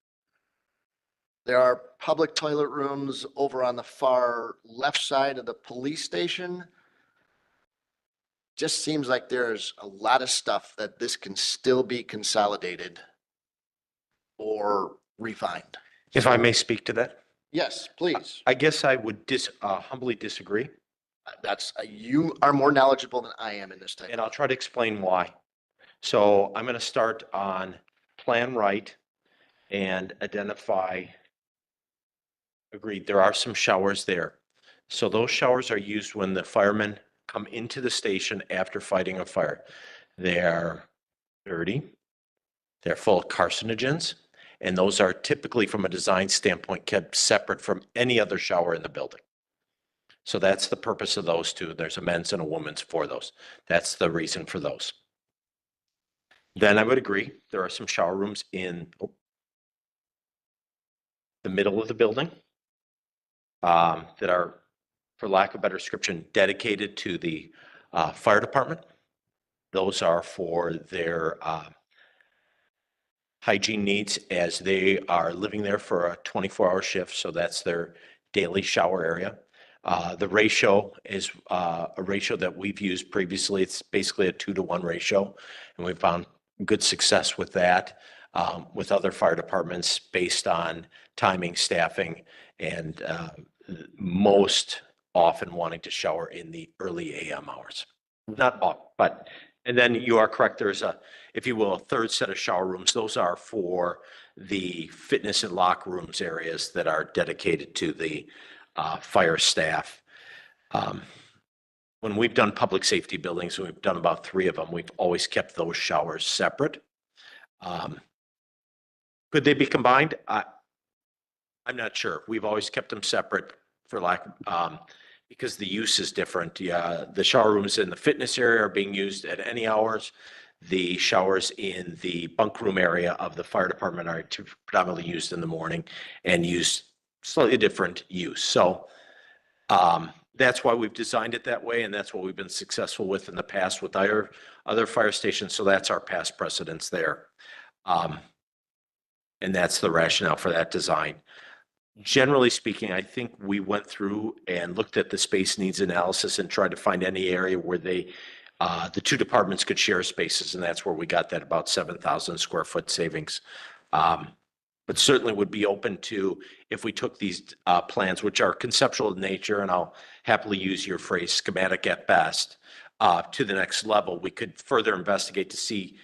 There are public toilet rooms over on the far left side of the police station. Just seems like there's a lot of stuff that this can still be consolidated or refined.
If I may speak to that.
Yes, please.
I guess I would humbly disagree.
That's, you are more knowledgeable than I am in this type.
And I'll try to explain why. So I'm going to start on plan right and identify, agreed, there are some showers there. So those showers are used when the firemen come into the station after fighting a fire. They are dirty, they're full of carcinogens, and those are typically, from a design standpoint, kept separate from any other shower in the building. So that's the purpose of those two. There's a men's and a woman's for those. That's the reason for those. Then I would agree, there are some shower rooms in the middle of the building that are, for lack of a better description, dedicated to the fire department. Those are for their hygiene needs as they are living there for a 24-hour shift. So that's their daily shower area. The ratio is a ratio that we've used previously. It's basically a 2-to-1 ratio, and we've found good success with that with other fire departments based on timing, staffing, and most often wanting to shower in the early AM hours. Not all, but, and then you are correct, there's a, if you will, a third set of shower rooms. Those are for the fitness and locker rooms areas that are dedicated to the fire staff. When we've done public safety buildings, we've done about 3 of them, we've always kept those showers separate. Could they be combined? I'm not sure. We've always kept them separate for lack, because the use is different. Yeah, the shower rooms in the fitness area are being used at any hours. The showers in the bunk room area of the fire department are predominantly used in the morning and use slightly different use. So that's why we've designed it that way, and that's what we've been successful with in the past with our other fire stations. So that's our past precedence there. And that's the rationale for that design. Generally speaking, I think we went through and looked at the space needs analysis and tried to find any area where they, the 2 departments could share spaces, and that's where we got that about 7,000 square foot savings. But certainly would be open to, if we took these plans, which are conceptual in nature, and I'll happily use your phrase schematic at best, to the next level, we could further investigate to see,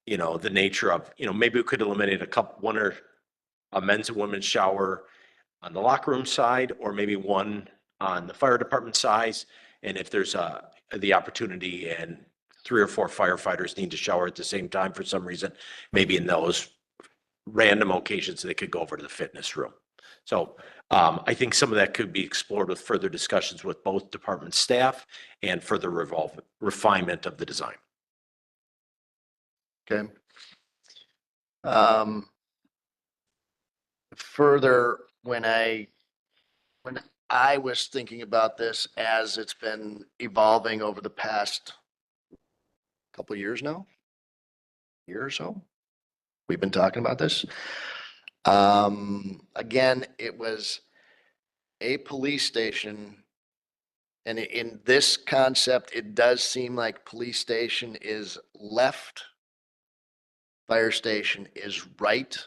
you know, the nature of, you know, maybe we could eliminate one or a men's and women's shower on the locker room side, or maybe one on the fire department size. And if there's the opportunity and 3 or 4 firefighters need to shower at the same time for some reason, maybe in those random occasions they could go over to the fitness room. So I think some of that could be explored with further discussions with both department staff and further refinement of the design.
Okay. Further, when I was thinking about this as it's been evolving over the past couple of years now, year or so, we've been talking about this. Again, it was a police station. And in this concept, it does seem like police station is left, fire station is right.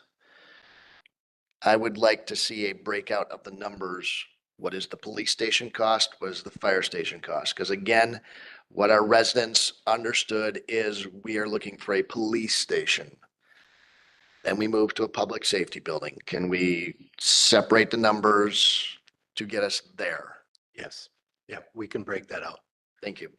I would like to see a breakout of the numbers. What is the police station cost? What is the fire station cost? Because again, what our residents understood is we are looking for a police station. Then we move to a public safety building. Can we separate the numbers to get us there?
Yes. Yeah, we can break that out.
Thank you.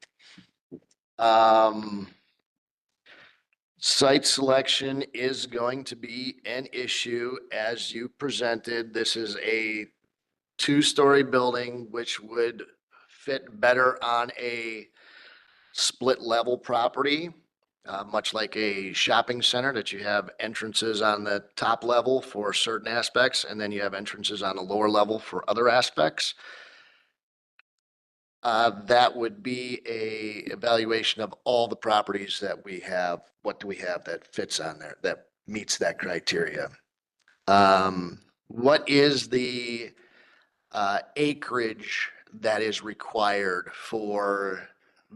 Site selection is going to be an issue as you presented. This is a 2-story building, which would fit better on a split level property, much like a shopping center that you have entrances on the top level for certain aspects, and then you have entrances on the lower level for other aspects. That would be a evaluation of all the properties that we have. What do we have that fits on there, that meets that criteria? What is the acreage that is required for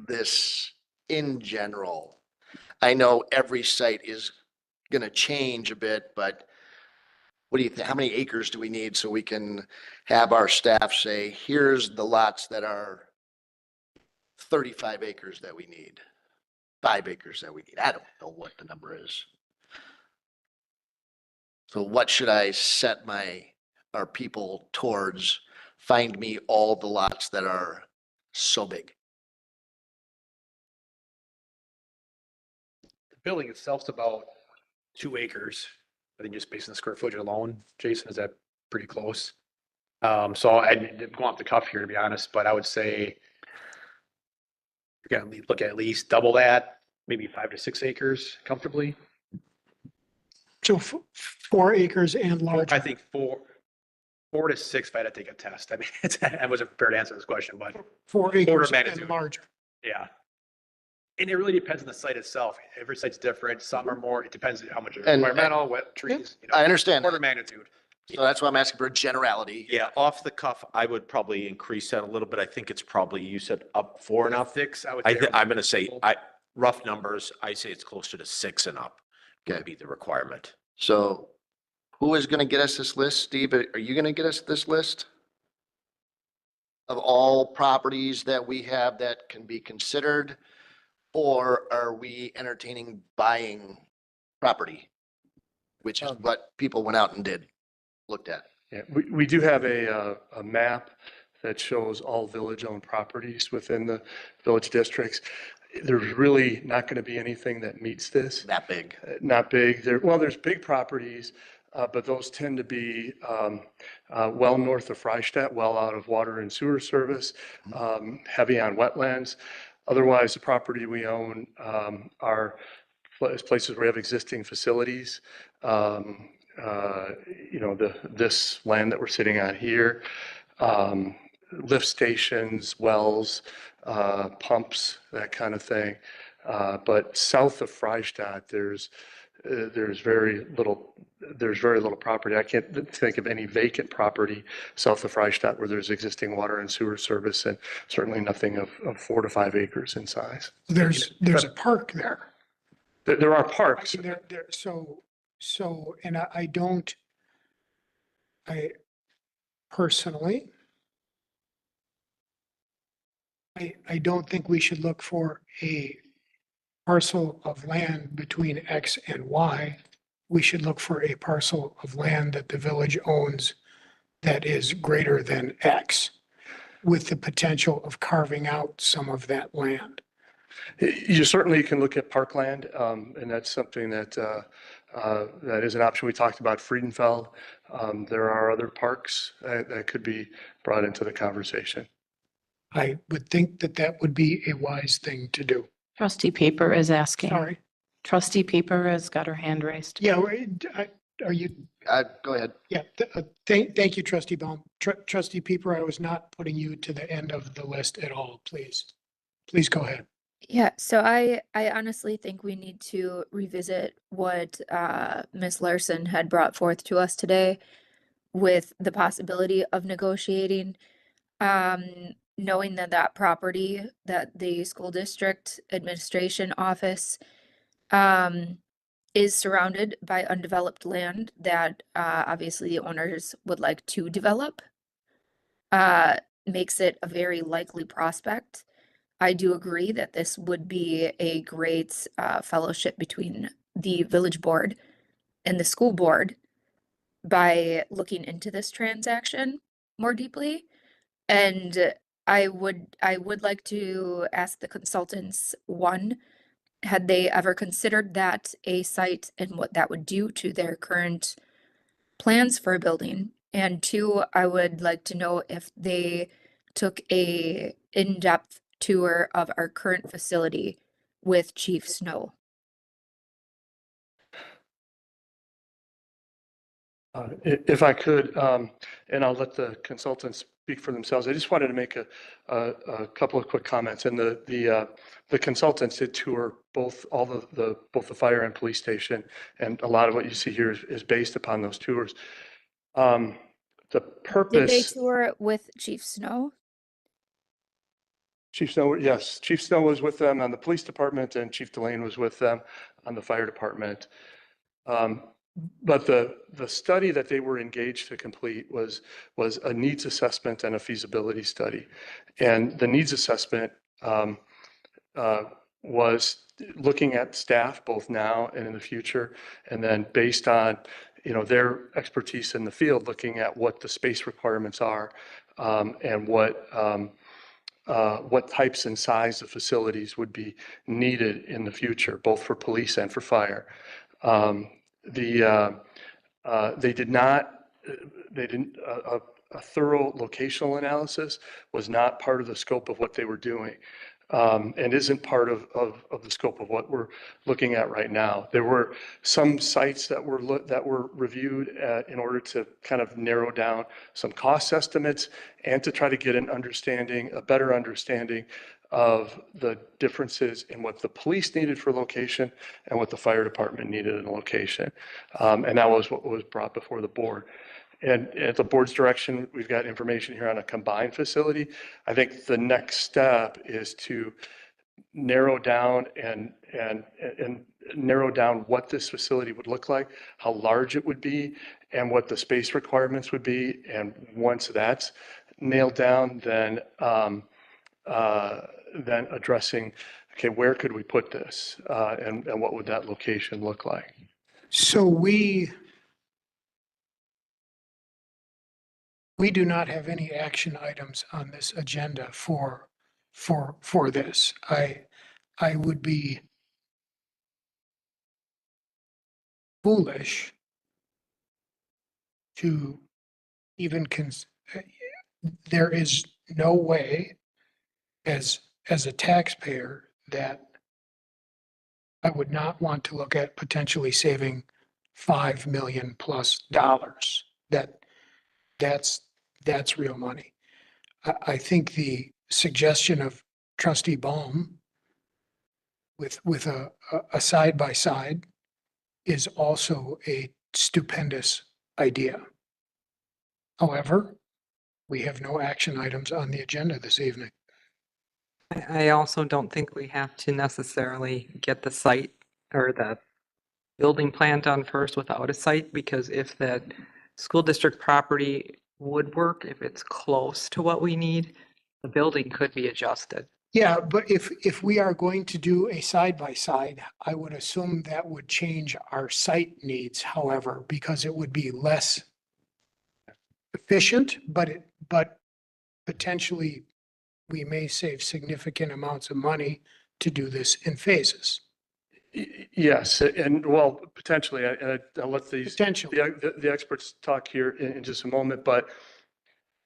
this in general? I know every site is gonna change a bit, but what do you think? How many acres do we need so we can have our staff say, here's the lots that are 35 acres that we need, 5 acres that we need. I don't know what the number is. So what should I set our people towards? Find me all the lots that are so big.
The building itself's about 2 acres. I think just based on the square footage alone. Jason, is that pretty close? So I didn't go off the cuff here, to be honest, but I would say you're gonna look at least double that, maybe 5 to 6 acres comfortably.
So 4 acres and larger.
I think 4 to 6, if I had to take a test. I mean, I wasn't prepared to answer this question, but
4 acres and
magnitude.
larger.
yeah. And it really depends on the site itself. Every site's different. Some are more, it depends on how much
And-
environmental, wet trees, you know,
I understand
order
that.
magnitude.
So that's why I'm asking for a generality.
Yeah, off the cuff, I would probably increase that a little bit. I think it's probably, you said up 4 and up.
6, I would say.
I'm gonna say, rough numbers, I say it's closer to 6 and up
Okay.
would be the requirement.
So who is going to get us this list? Steve, are you going to get us this list of all properties that we have that can be considered? Or are we entertaining buying property? Which is what people went out and looked at.
Yeah, we do have a map that shows all village-owned properties within the village districts. There's really not going to be anything that meets this.
That big.
Not big. There's big properties, but those tend to be well north of Freistadt, well out of water and sewer service, heavy on wetlands. Otherwise, the property we own are places where we have existing facilities. This land that we're sitting on here, lift stations, wells, pumps, that kind of thing. But south of Freistadt, there's very little property. I can't think of any vacant property south of Freistadt where there's existing water and sewer service, and certainly nothing of 4 to 5 acres in size.
There's a park there.
There are parks.
So, and I personally, I don't think we should look for a parcel of land between X and Y. We should look for a parcel of land that the village owns that is greater than X, with the potential of carving out some of that land.
You certainly can look at parkland, and that's something that is an option. We talked about Friedenfeld. There are other parks that could be brought into the conversation.
I would think that would be a wise thing to do.
Trustee Paper is asking.
Sorry.
Trustee Paper has got her hand raised.
Yeah, are you?
Go ahead.
Yeah, thank you, Trustee Baum. Trustee Pieper, I was not putting you to the end of the list at all, please. Please go ahead.
Yeah, so I honestly think we need to revisit what Ms. Larson had brought forth to us today with the possibility of negotiating, knowing that property, that the school district administration office is surrounded by undeveloped land that obviously the owners would like to develop, makes it a very likely prospect. I do agree that this would be a great fellowship between the village board and the school board by looking into this transaction more deeply. And I would like to ask the consultants, one, had they ever considered that a site and what that would do to their current plans for a building? And two, I would like to know if they took a in-depth tour of our current facility with Chief Snow.
If I could, and I'll let the consultants speak for themselves. I just wanted to make a couple of quick comments. And the consultants did tour both the fire and police station, and a lot of what you see here is based upon those tours. The purpose.
Did they tour with Chief Snow?
Chief Snow, yes. Chief Snow was with them on the police department, and Chief Delane was with them on the fire department. But the study that they were engaged to complete was a needs assessment and a feasibility study. And the needs assessment um, was looking at staff both now and in the future, and then based on, their expertise in the field, looking at what the space requirements are, and what types and size of facilities would be needed in the future, both for police and for fire. They did not, they didn't, a thorough locational analysis was not part of the scope of what they were doing, and isn't part of the scope of what we're looking at right now. There were some sites that were reviewed in order to kind of narrow down some cost estimates and to try to get a better understanding of the differences in what the police needed for location and what the fire department needed in a location. And that was what was brought before the board. And at the board's direction, we've got information here on a combined facility. I think the next step is to narrow down and narrow down what this facility would look like, how large it would be, and what the space requirements would be. And once that's nailed down, then addressing, okay, where could we put this, and what would that location look like?
So we do not have any action items on this agenda for this. I would be foolish to even there is no way as a taxpayer that I would not want to look at potentially saving $5 million plus. That's real money. I think the suggestion of Trustee Baum with a side by side is also a stupendous idea. However, we have no action items on the agenda this evening.
I also don't think we have to necessarily get the site or the building plan done first without a site, because if that school district property would work, if it's close to what we need, the building could be adjusted.
Yeah, but if we are going to do a side by side, I would assume that would change our site needs, however, because it would be less efficient, but potentially we may save significant amounts of money to do this in phases.
Yes, and well, potentially, I'll let
Potentially.
the experts talk here in just a moment, but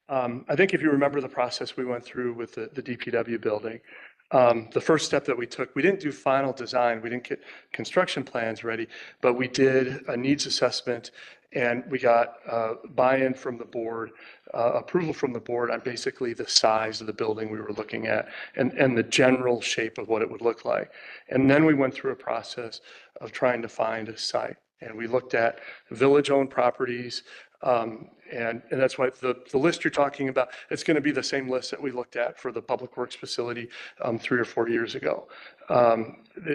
I think if you remember the process we went through with the DPW building, the first step that we took, we didn't do final design, we didn't get construction plans ready, but we did a needs assessment, and we got buy-in from the board, approval from the board on basically the size of the building we were looking at and the general shape of what it would look like. And then we went through a process of trying to find a site. And we looked at village-owned properties, and that's why the list you're talking about, it's going to be the same list that we looked at for the Public Works facility 3 or 4 years ago.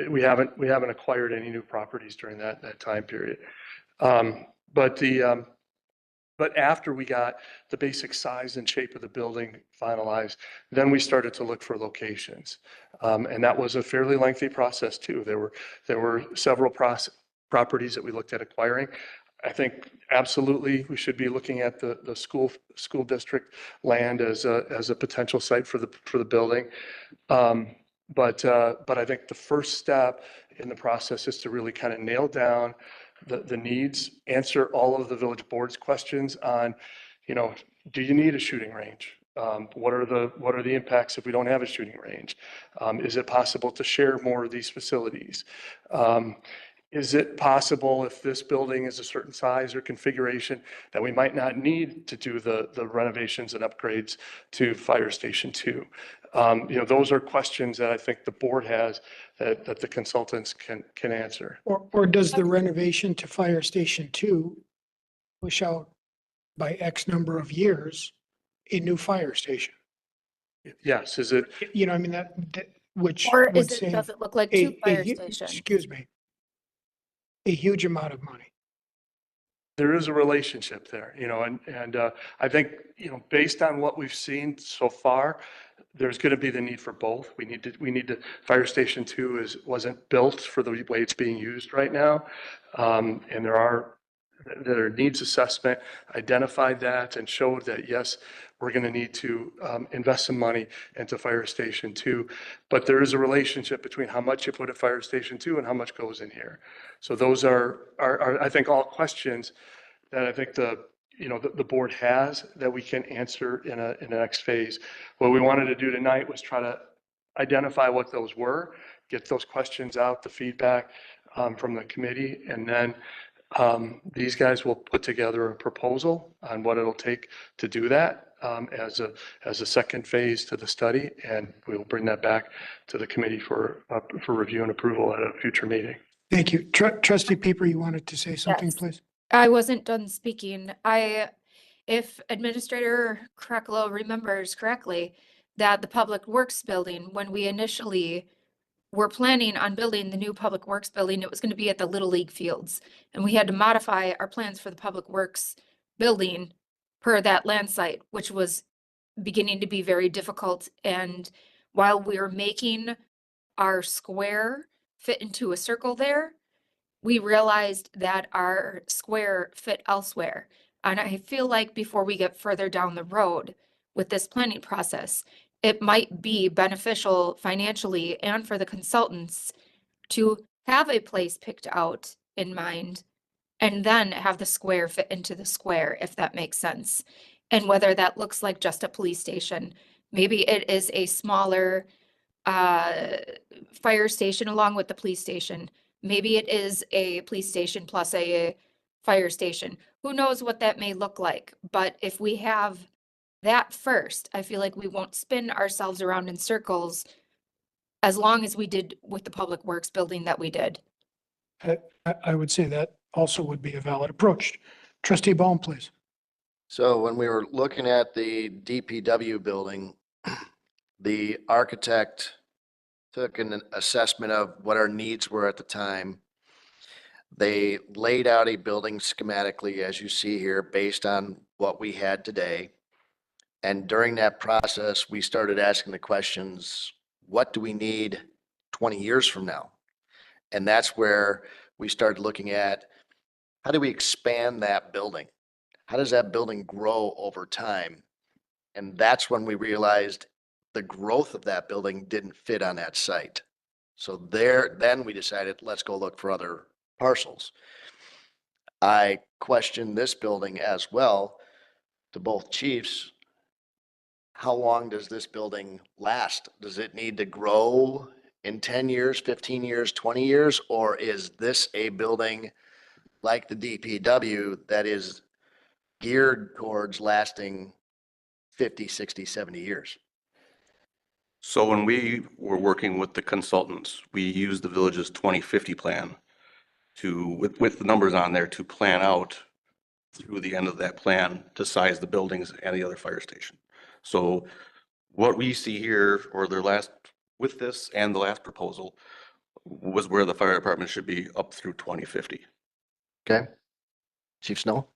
We haven't acquired any new properties during that time period. But after we got the basic size and shape of the building finalized, then we started to look for locations. And that was a fairly lengthy process too. There were several properties that we looked at acquiring. I think absolutely we should be looking at the school district land as a potential site for the building. But I think the first step in the process is to really kind of nail down the needs, answer all of the village board's questions on, do you need a shooting range? What are the impacts if we don't have a shooting range? Is it possible to share more of these facilities? Is it possible if this building is a certain size or configuration that we might not need to do the renovations and upgrades to Fire Station 2? Those are questions that I think the board has that the consultants can answer.
Or does the renovation to Fire Station 2 push out by X number of years a new fire station?
Yes, is it?
I mean, that which
Or
would
does it look like
a-
two fire
a hu-
stations?
Excuse me. A huge amount of money.
There is a relationship there, and I think, based on what we've seen so far, there's going to be the need for both. We need to, Fire Station 2 wasn't built for the way it's being used right now. And there are needs assessment, identified that and showed that, yes, we're going to need to invest some money into Fire Station 2. But there is a relationship between how much you put at Fire Station 2 and how much goes in here. So those are I think, all questions that I think the board has that we can answer in the next phase. What we wanted to do tonight was try to identify what those were, get those questions out, the feedback from the committee, and then these guys will put together a proposal on what it'll take to do that as a second phase to the study, and we'll bring that back to the committee for review and approval at a future meeting.
Thank you. Trustee Peeper, you wanted to say something,
Yes.
please?
I wasn't done speaking. If Administrator Krecklow remembers correctly, that the Public Works building, when we initially were planning on building the new Public Works building, it was going to be at the Little League fields. And we had to modify our plans for the Public Works building per that land site, which was beginning to be very difficult. And while we were making our square fit into a circle there, we realized that our square fit elsewhere. And I feel like before we get further down the road with this planning process, it might be beneficial financially and for the consultants to have a place picked out in mind and then have the square fit into the square, if that makes sense. And whether that looks like just a police station, maybe it is a smaller fire station along with the police station. Maybe it is a police station plus a fire station. Who knows what that may look like? But if we have that first, I feel like we won't spin ourselves around in circles as long as we did with the Public Works building that we did.
I would say that also would be a valid approach. Trustee Baum, please.
So when we were looking at the DPW building, the architect took an assessment of what our needs were at the time. They laid out a building schematically, as you see here, based on what we had today. And during that process, we started asking the questions, what do we need 20 years from now? And that's where we started looking at, how do we expand that building? How does that building grow over time? And that's when we realized the growth of that building didn't fit on that site. So then we decided, let's go look for other parcels. I questioned this building as well to both chiefs. How long does this building last? Does it need to grow in 10 years, 15 years, 20 years? Or is this a building like the DPW that is geared towards lasting 50, 60, 70 years?
So when we were working with the consultants, we used the village's 2050 plan with the numbers on there to plan out through the end of that plan to size the buildings and the other fire station. So what we see here, or with this and the last proposal, was where the fire department should be up through 2050.
Okay. Chief Snow?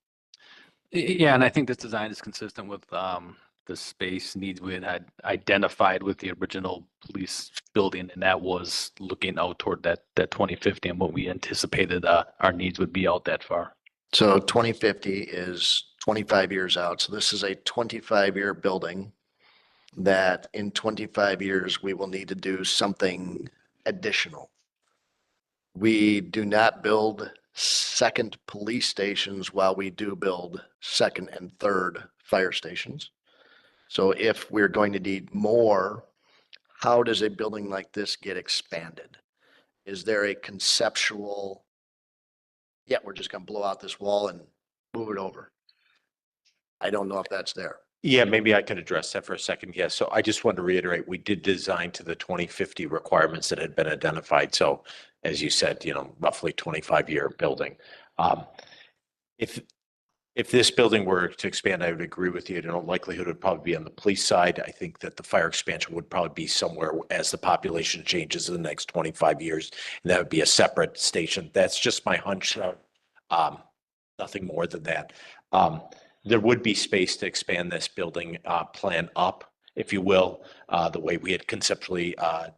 Yeah, and I think this design is consistent with the space needs we had identified with the original police building, and that was looking out toward that 2050 and what we anticipated our needs would be out that far.
So 2050 is 25 years out. So this is a 25-year building that in 25 years, we will need to do something additional. We do not build second police stations while we do build second and third fire stations. So if we're going to need more, how does a building like this get expanded? Is there a conceptual, yeah, we're just going to blow out this wall and move it over? I don't know if that's there.
Yeah, maybe I could address that for a second. Yes. So I just want to reiterate, we did design to the 2050 requirements that had been identified. So as you said, roughly 25-year building. If this building were to expand, I would agree with you. In all likelihood, it would probably be on the police side. I think that the fire expansion would probably be somewhere as the population changes in the next 25 years. And that would be a separate station. That's just my hunch. Nothing more than that. There would be space to expand this building plan up if you will, the way we had conceptually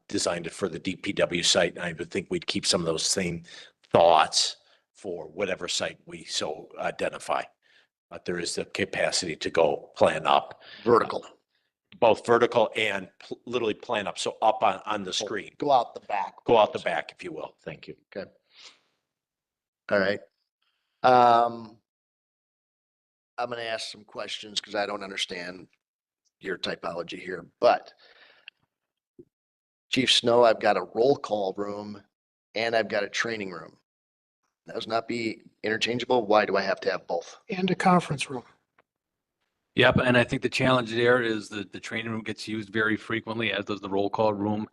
designed it for the DPW site. And I would think we'd keep some of those same thoughts for whatever site we so identify. But there is the capacity to go plan up.
Vertical.
Both vertical and literally plan up, so up on the screen.
Go out the back.
Go out the back, if you will. Thank you.
Okay. All right. I'm gonna ask some questions because I don't understand your typology here, but Chief Snow, I've got a roll call room and I've got a training room. Those not be interchangeable? Why do I have to have both?
And a conference room.
Yep, and I think the challenge there is that the training room gets used very frequently, as does the roll call room.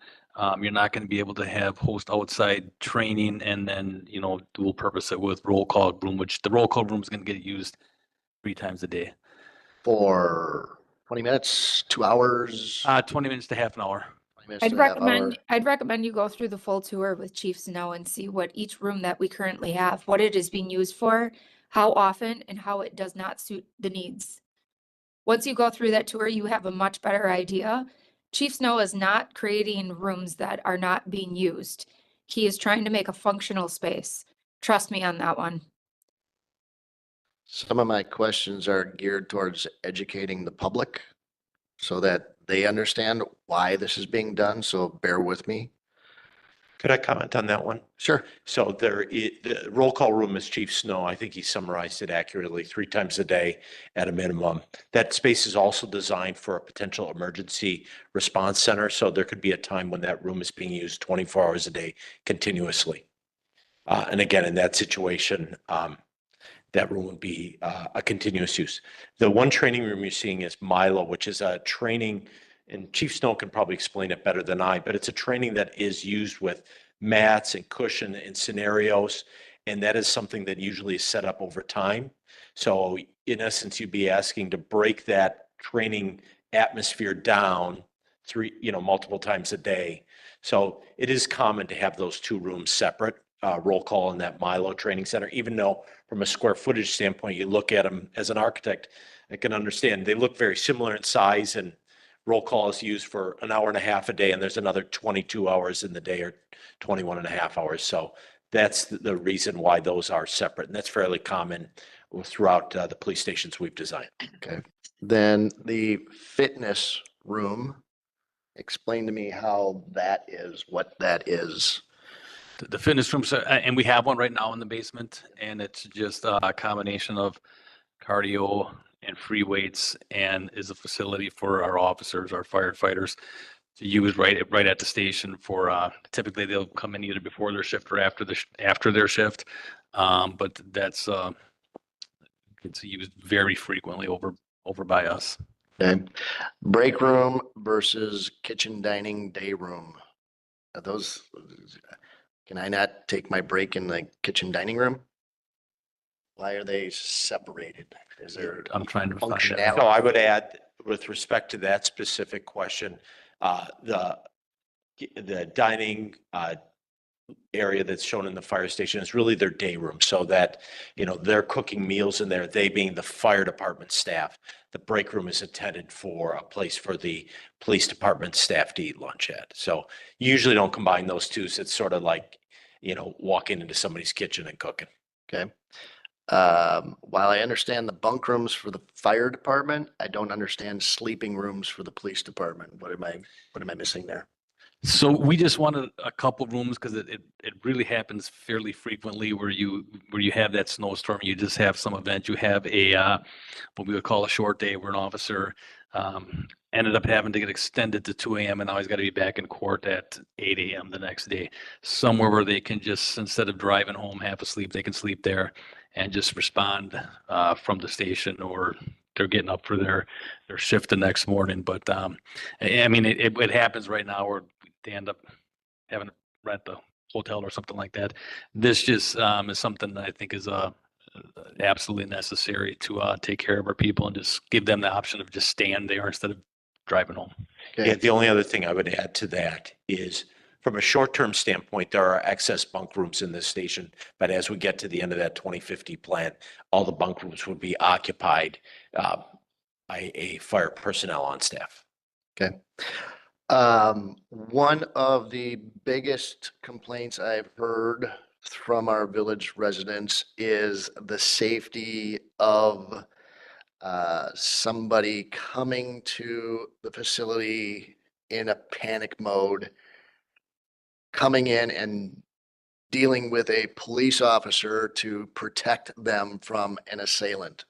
You're not going to be able to have host outside training and then, dual purpose it with roll call room, which the roll call room is going to get used 3 times a day.
For 20 minutes, 2 hours?
20 minutes to half an hour.
20 minutes to a half hour.
I'd recommend you go through the full tour with Chief Snow and see what each room that we currently have, what it is being used for, how often, and how it does not suit the needs. Once you go through that tour, you have a much better idea. Chief Snow is not creating rooms that are not being used. He is trying to make a functional space. Trust me on that one.
Some of my questions are geared towards educating the public so that they understand why this is being done. So bear with me.
Could I comment on that one?
Sure.
So the roll call room is Chief Snow. I think he summarized it accurately, 3 times a day at a minimum. That space is also designed for a potential emergency response center. So there could be a time when that room is being used 24 hours a day continuously. And again, in that situation, that room would be a continuous use. The one training room you're seeing is Milo, which is a training, and Chief Snow can probably explain it better than I, but it's a training that is used with mats and cushion and scenarios. And that is something that usually is set up over time. So in essence, you'd be asking to break that training atmosphere down multiple times a day. So it is common to have those 2 rooms separate, roll call in that Milo training center, even though from a square footage standpoint, you look at them as an architect, I can understand they look very similar in size, and roll call is used for an hour and a half a day, and there's another 22 hours in the day or 21 and a half hours. So that's the reason why those are separate. And that's fairly common throughout the police stations we've designed.
Okay. Then the fitness room, explain to me how that is, what that is.
The fitness rooms, and we have one right now in the basement, and it's just a combination of cardio and free weights, and is a facility for our officers, our firefighters to use right at the station for, typically they'll come in either before their shift or after their shift. But that's, it's used very frequently over by us.
Okay. Break room versus kitchen dining day room. Are those, can I not take my break in the kitchen dining room? Why are they separated? Is there
I'm trying to find that.
functionality?
No, I would add, with respect to that specific question, the dining area that's shown in the fire station is really their day room, so that, they're cooking meals in there, they being the fire department staff. The break room is intended for a place for the police department staff to eat lunch at. So you usually don't combine those two. So it's sort of like, walking into somebody's kitchen and cooking.
Okay. While I understand the bunk rooms for the fire department, I don't understand sleeping rooms for the police department. What am I missing there?
So we just wanted a couple rooms because it really happens fairly frequently where you have that snowstorm, you just have some event, you have what we would call a short day where an officer ended up having to get extended to 2 a.m. and now he's got to be back in court at 8 a.m. the next day. Somewhere where they can just, instead of driving home half asleep, they can sleep there and just respond from the station, or they're getting up for their shift the next morning. But I mean, it happens right now where they end up having to rent a hotel or something like that. This just is something that I think is absolutely necessary to take care of our people and just give them the option of just staying there instead of driving home.
Yeah, the only other thing I would add to that is, from a short-term standpoint, there are excess bunk rooms in this station, but as we get to the end of that 2050 plan, all the bunk rooms would be occupied by a fire personnel on staff.
Okay. One of the biggest complaints I've heard from our village residents is the safety of somebody coming to the facility in a panic mode, coming in and dealing with a police officer to protect them from an assailant.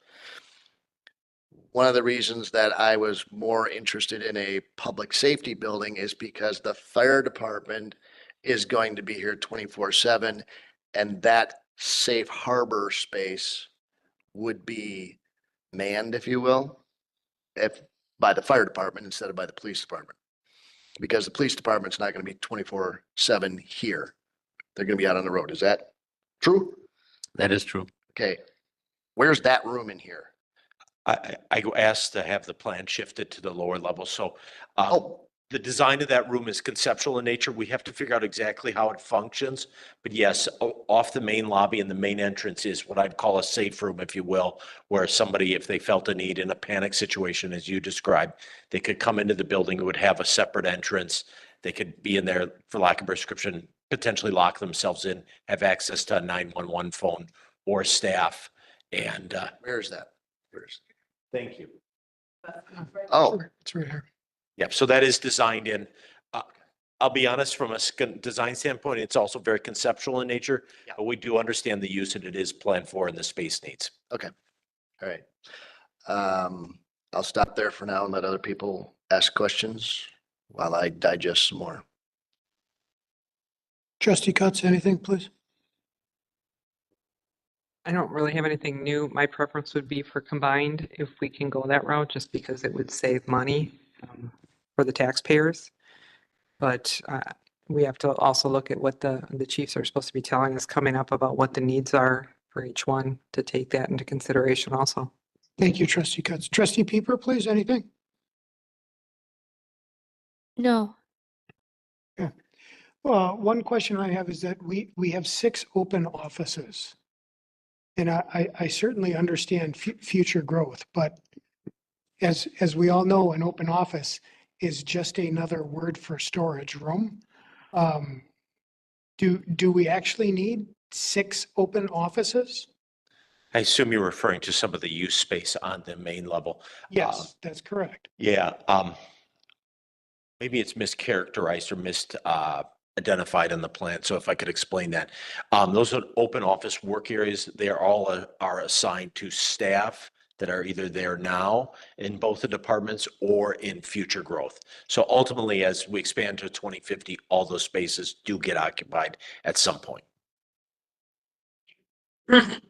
One of the reasons that I was more interested in a public safety building is because the fire department is going to be here 24/7, and that safe harbor space would be manned, if you will, if by the fire department instead of by the police department. Because the police department's not going to be 24/7 here. They're going to be out on the road. Is that true?
That is true.
Okay. Where's that room in here?
I asked to have the plan shifted to the lower level, so the design of that room is conceptual in nature. We have to figure out exactly how it functions. But yes, off the main lobby and the main entrance is what I'd call a safe room, if you will, where somebody, if they felt a need in a panic situation, as you described, they could come into the building. It would have a separate entrance. They could be in there, for lack of prescription, potentially lock themselves in, have access to a 911 phone or staff. And
where's that? Where's?
Thank you.
Oh,
It's right here.
Yep, so that is designed in. I'll be honest, from a design standpoint, it's also very conceptual in nature, but we do understand the use and it is planned for and the space needs.
okay. All right. I'll stop there for now and let other people ask questions while I digest some more.
Trustee Cutts, anything, please?
I don't really have anything new. My preference would be for combined if we can go that route, just because it would save money for the taxpayers. But we have to also look at what the chiefs are supposed to be telling us coming up about what the needs are for each one, to take that into consideration also.
Thank you, Trustee Cutts. Trustee Pieper, please, anything?
No.
Yeah. One question I have is that we have 6 open offices. And I certainly understand future growth, but as we all know, an open office is just another word for storage room. Do we actually need 6 open offices?
I assume you're referring to some of the use space on the main level.
Yes, that's correct.
Yeah, maybe it's mischaracterized or identified in the plan. So if I could explain that. Those are open office work areas. They are all are assigned to staff that are either there now in both the departments or in future growth. So ultimately, as we expand to 2050, all those spaces do get occupied at some point.
Could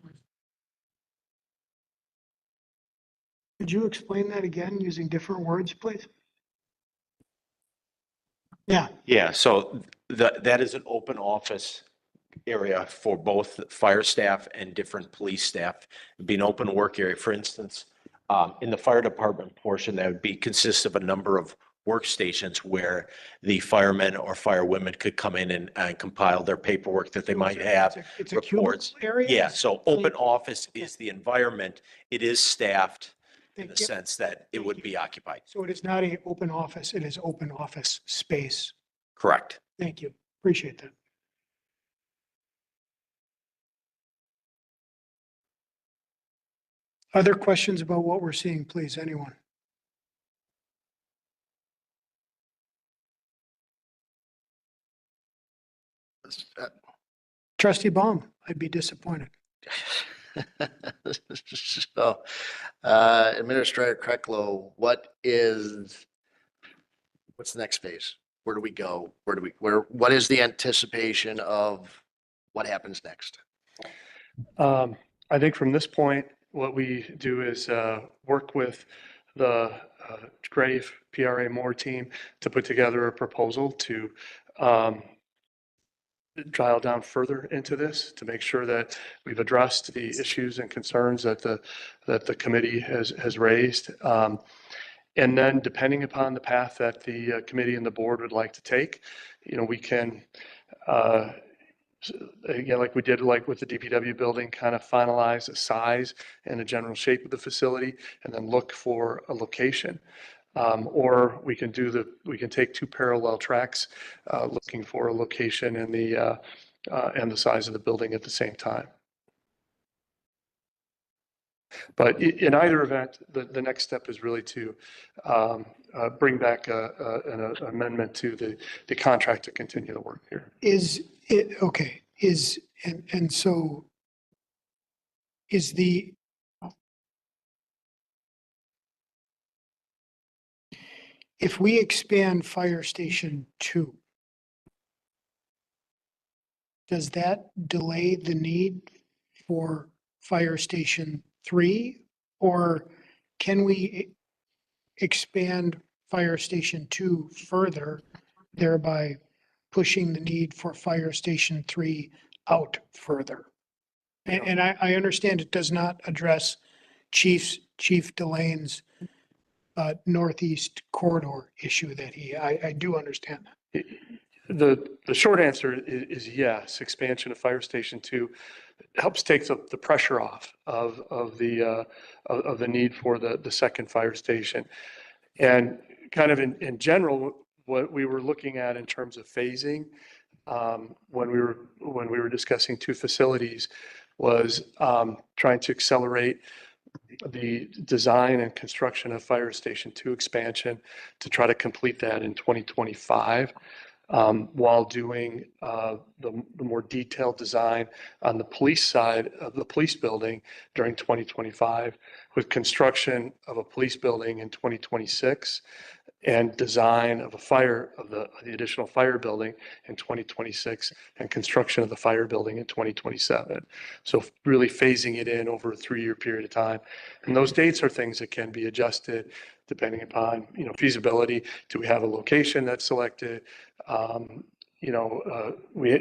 you explain that again using different words, please? Yeah.
Yeah, so that is an open office area for both fire staff and different police staff. It'd be an open work area. For instance, in the fire department portion, that would be consist of a number of workstations where the firemen or firewomen could come in and compile their paperwork that they might have.
It's a cubicle area?
Yeah, so open office is the environment. It is staffed in the sense that it would be occupied.
So it is not an open office, it is open office space.
Correct.
Thank you. Appreciate that. Other questions about what we're seeing, please, anyone? Trustee Baum, I'd be disappointed.
So, Administrator Krecklow, what's the next phase? Where do we go? What is the anticipation of what happens next?
I think from this point, what we do is work with the Grave PRA Moore team to put together a proposal to dial down further into this to make sure that we've addressed the issues and concerns that the committee has raised. And then depending upon the path that the committee and the board would like to take, we can, again, like we did like with the DPW building, kind of finalize a size and a general shape of the facility and then look for a location. Or we can take two parallel tracks, looking for a location and the size of the building at the same time. But in either event, the next step is really to bring back an amendment to the contract to continue the work here.
Is it, okay, and so is if we expand Fire Station 2, does that delay the need for Fire Station 3? Or can we expand Fire Station 2 further, thereby pushing the need for Fire Station 3 out further? And I understand it does not address Chief Delane's northeast corridor issue that I do understand that.
The short answer is yes. Expansion of Fire Station 2 helps take the pressure off of the need for the second fire station. And kind of in general, what we were looking at in terms of phasing, when we were discussing two facilities, was trying to accelerate the design and construction of Fire Station 2 expansion to try to complete that in 2025, while doing the more detailed design on the police side of the police building during 2025, with construction of a police building in 2026 and design of the additional fire building in 2026 and construction of the fire building in 2027. So really phasing it in over a 3-year period of time. And those dates are things that can be adjusted depending upon, feasibility. Do we have a location that's selected? We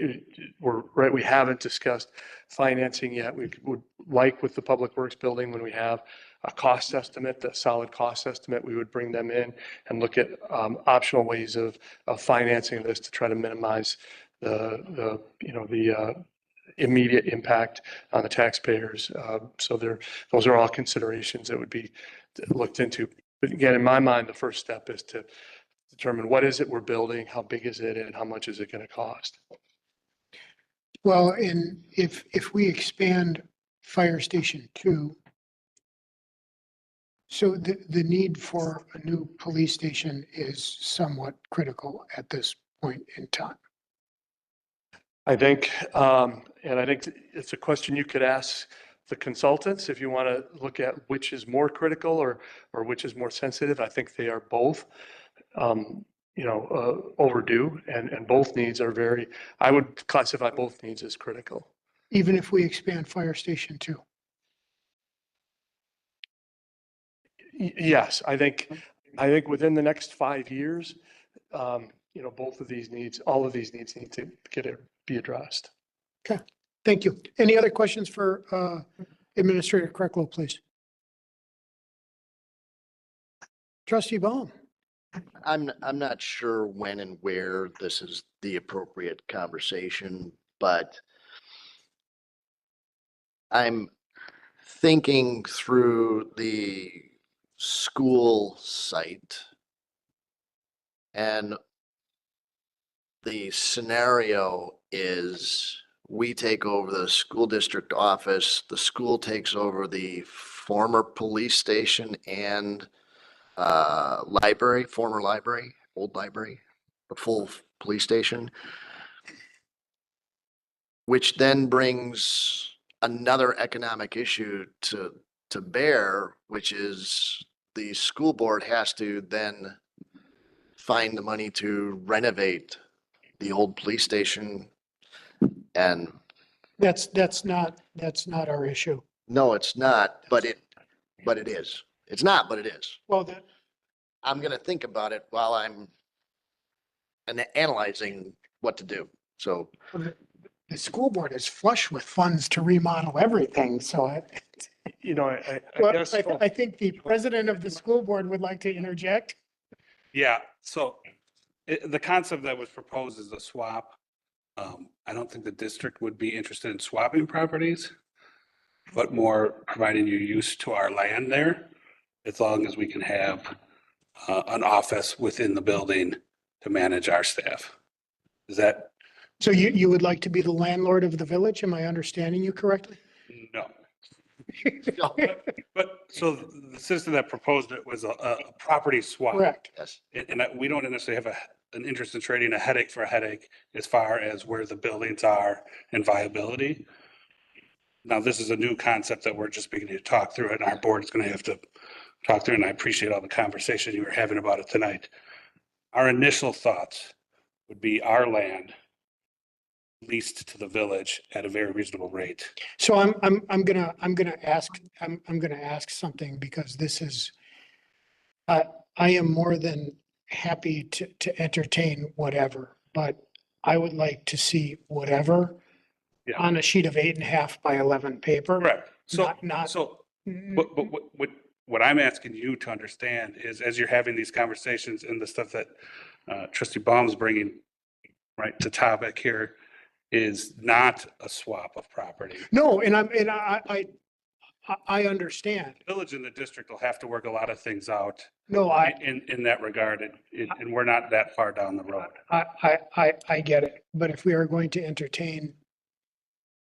haven't discussed financing yet. We would like with the Public Works building, when we have a cost estimate, the solid cost estimate, we would bring them in and look at optional ways of financing this to try to minimize the immediate impact on the taxpayers. So those are all considerations that would be looked into. But again, in my mind, the first step is to determine what is it we're building, how big is it, and how much is it going to cost.
Well, and if we expand Fire Station 2, so the need for a new police station is somewhat critical at this point in time.
I think it's a question you could ask the consultants if you want to look at which is more critical or which is more sensitive. I think they are both, overdue, and both needs are I would classify both needs as critical.
Even if we expand Fire Station 2.
Yes, I think within the next 5 years, both of these needs, all of these needs need to be addressed.
Okay, thank you. Any other questions for Administrator Krecklow, please? Trustee Baum.
I'm not sure when and where this is the appropriate conversation, but I'm thinking through the school site, and the scenario is we take over the school district office, the school takes over the former police station and former library, old library, the full police station, which then brings another economic issue to bear, which is the school board has to then find the money to renovate the old police station. And
That's not our issue.
no, it's not, but it is. It's not, but it is.
Well,
I'm going to think about it while I'm analyzing what to do. So
the school board is flush with funds to remodel everything, so
I guess.
I think the president of the school board would like to interject.
Yeah, so the concept that was proposed is a swap. I don't think the district would be interested in swapping properties, but more providing you use to our land there, as long as we can have an office within the building to manage our staff. Is that?
So you would like to be the landlord of the village? Am I understanding you correctly?
No. But so the citizen that proposed it was a property swap.
Correct.
Yes.
And we don't necessarily have an interest in trading a headache for a headache as far as where the buildings are and viability. Now, this is a new concept that we're just beginning to talk through, and our board is going to have to talk through, and I appreciate all the conversation you were having about it tonight. Our initial thoughts would be our land leased to the village at a very reasonable rate.
So I'm gonna ask something because this is, I am more than happy to entertain whatever, but I would like to see whatever
Yeah.
on a sheet of 8.5 by 11 paper.
Correct. So,
Not-
what I'm asking you to understand is, as you're having these conversations and the stuff that Trustee Baum's bringing right to topic here is not a swap of property.
No, and I understand.
Village and the district will have to work a lot of things out
No,
in that regard, and we're not that far down the road.
I get it, but if we are going to entertain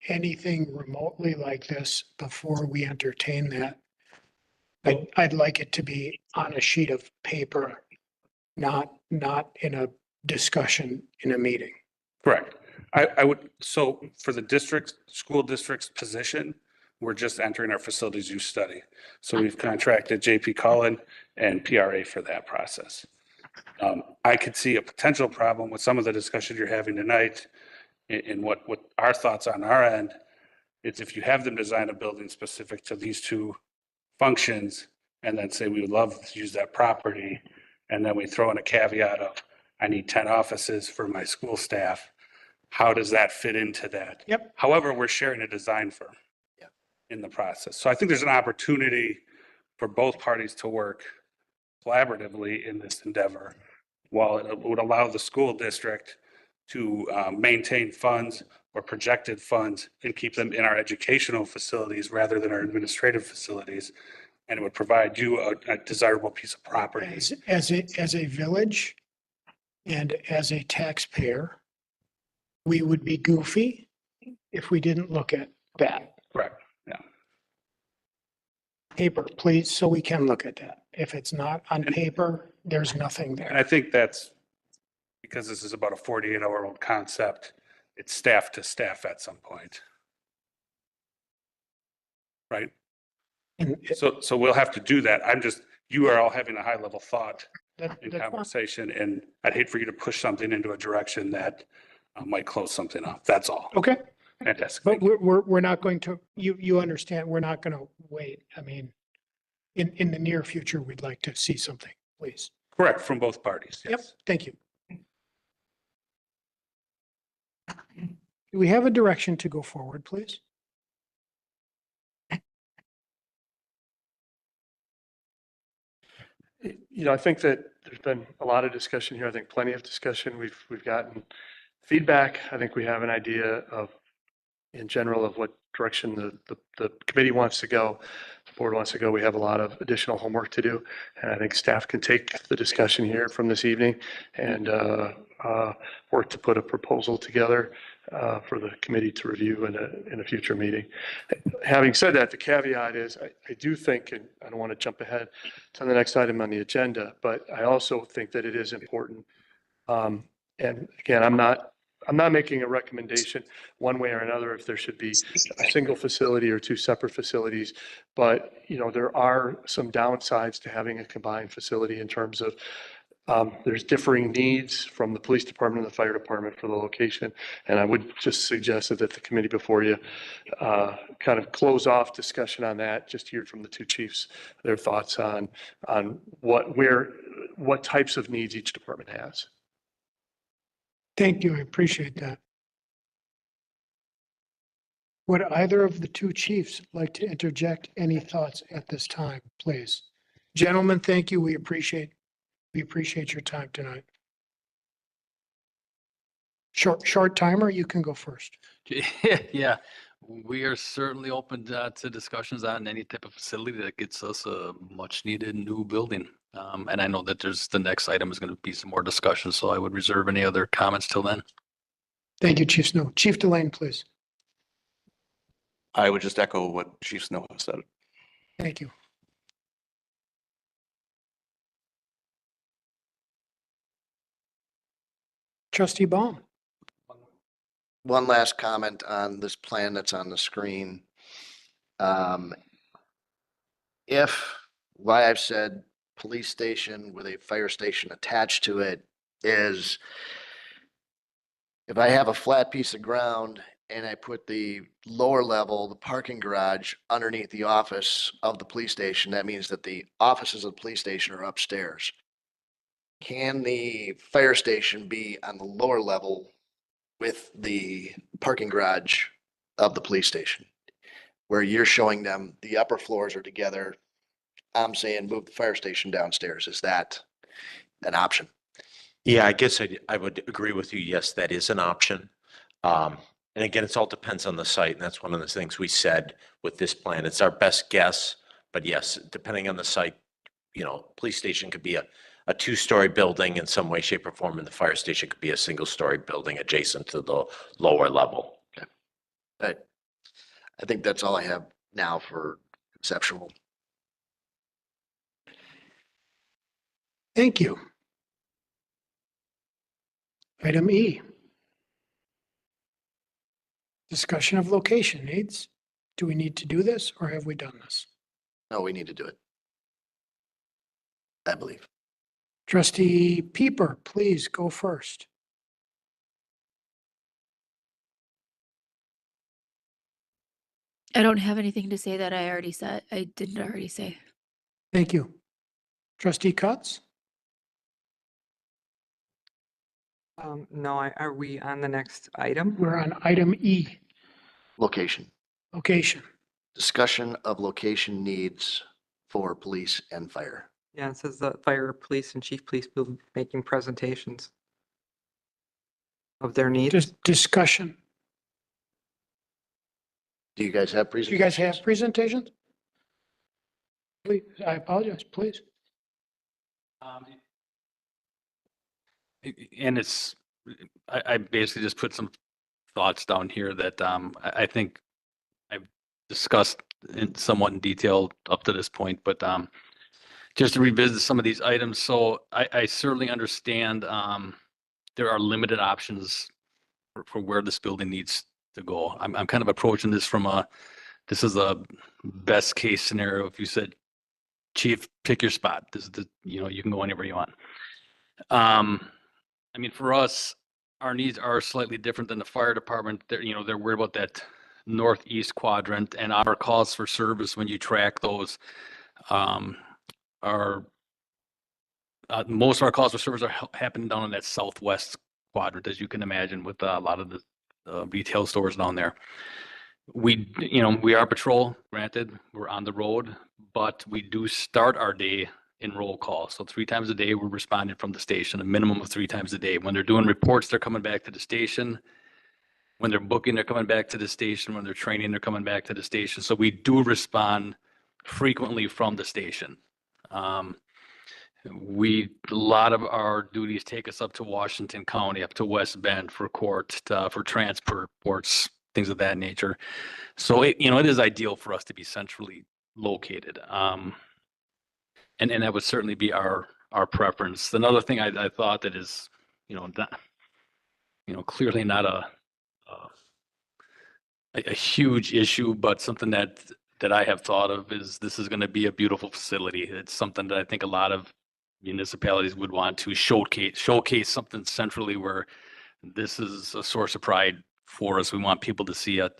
anything remotely like this before we entertain that, I'd like it to be on a sheet of paper, not in a discussion in a meeting.
Correct. I would, so for the district, school district's position, we're just entering our facilities use study. So we've contracted JP Cullen and PRA for that process. I could see a potential problem with some of the discussion you're having tonight in what our thoughts on our end is if you have them design a building specific to these two functions and then say we would love to use that property, and then we throw in a caveat of I need 10 offices for my school staff. How does that fit into that?
Yep.
However, we're sharing a design firm in the process. So I think there's an opportunity for both parties to work collaboratively in this endeavor, while it would allow the school district to maintain funds or projected funds and keep them in our educational facilities rather than our administrative facilities. And it would provide you a desirable piece of property.
As a village and as a taxpayer, we would be goofy if we didn't look at that.
Correct. Yeah.
Paper, please, so we can look at that. If it's not on paper, there's nothing
And
there.
I think that's because this is about a 48-hour-old concept. It's staff to staff at some point. Right?
And
So we'll have to do that. You are all having a high level thought
that-
in
that's fine.
conversation, and I'd hate for you to push something into a direction that might close something up. That's all.
Okay,
Fantastic.
but we're not going to, you understand, we're not going to wait. I mean, in the near future, we'd like to see something, please.
Correct, from both parties.
Yep,
Yes.
thank you. Do we have a direction to go forward, please?
I think that there's been a lot of discussion here. I think plenty of discussion. We've gotten feedback. I think we have an idea of, in general, of what direction the committee wants to go, the board wants to go. We have a lot of additional homework to do. And I think staff can take the discussion here from this evening and work to put a proposal together for the committee to review in a future meeting. Having said that, the caveat is I do think, and I don't want to jump ahead to the next item on the agenda, but I also think that it is important. And again, I'm not making a recommendation one way or another if there should be a single facility or two separate facilities. But, there are some downsides to having a combined facility in terms of there's differing needs from the police department and the fire department for the location. And I would just suggest that the committee before you kind of close off discussion on that, just hear from the two chiefs, their thoughts on what types of needs each department has.
Thank you, I appreciate that. Would either of the two chiefs like to interject any thoughts at this time, please? Gentlemen, thank you. We appreciate your time tonight. Short timer, you can go first.
Yeah, we are certainly open to discussions on any type of facility that gets us a much needed new building. And I know that the next item is going to be some more discussion, so I would reserve any other comments till then.
Thank you, Chief Snow. Chief Delane, please.
I would just echo what Chief Snow has said.
Thank you. Trustee Baum.
One last comment on this plan that's on the screen. If why I've said police station with a fire station attached to it is if I have a flat piece of ground and I put the lower level, the parking garage underneath the office of the police station, that means that the offices of the police station are upstairs. Can the fire station be on the lower level with the parking garage of the police station? Where you're showing them the upper floors are together. I'm saying move the fire station downstairs. Is that an option?
Yeah, I guess I would agree with you. Yes, that is an option. And again, it all depends on the site. And that's one of the things we said with this plan. It's our best guess. But yes, depending on the site, police station could be a two-story building in some way, shape, or form, and the fire station could be a single-story building adjacent to the lower level.
But I think that's all I have now for conceptual.
Thank you. Item E. Discussion of location needs. Do we need to do this or have we done this?
No, we need to do it. I believe.
Trustee Pieper, please go first.
I don't have anything to say that I didn't already say.
Thank you. Trustee Cutts?
No, are we on the next item?
We're on item E,
Location.
location.
Discussion of location needs for police and fire.
Yeah, it says the fire, police, and chief police will be making presentations of their needs.
Just discussion.
Do you guys have
Do you
presentations?
guys have presentations? Please, I apologize, please.
And I basically just put some thoughts down here that I think I've discussed somewhat in detail up to this point, but just to revisit some of these items. So I certainly understand there are limited options for where this building needs to go. I'm kind of approaching this from this is a best case scenario. If you said, Chief, pick your spot. This is you can go anywhere you want. I mean, for us, our needs are slightly different than the fire department. They're worried about that northeast quadrant, and our calls for service when you track those are most of our calls for service are happening down in that southwest quadrant, as you can imagine, with a lot of the retail stores down there. We are patrol, granted, we're on the road, but we do start our day in roll call. So 3 times a day, we're responding from the station, a minimum of 3 times a day. When they're doing reports, they're coming back to the station. When they're booking, they're coming back to the station. When they're training, they're coming back to the station. So we do respond frequently from the station. A lot of our duties take us up to Washington County, up to West Bend for court, for transports, things of that nature. So it is ideal for us to be centrally located. And that would certainly be our preference. Another thing I thought that is, not, clearly not a huge issue, but something that I have thought of is this is going to be a beautiful facility. It's something that I think a lot of municipalities would want to showcase something centrally where this is a source of pride for us. We want people to see it.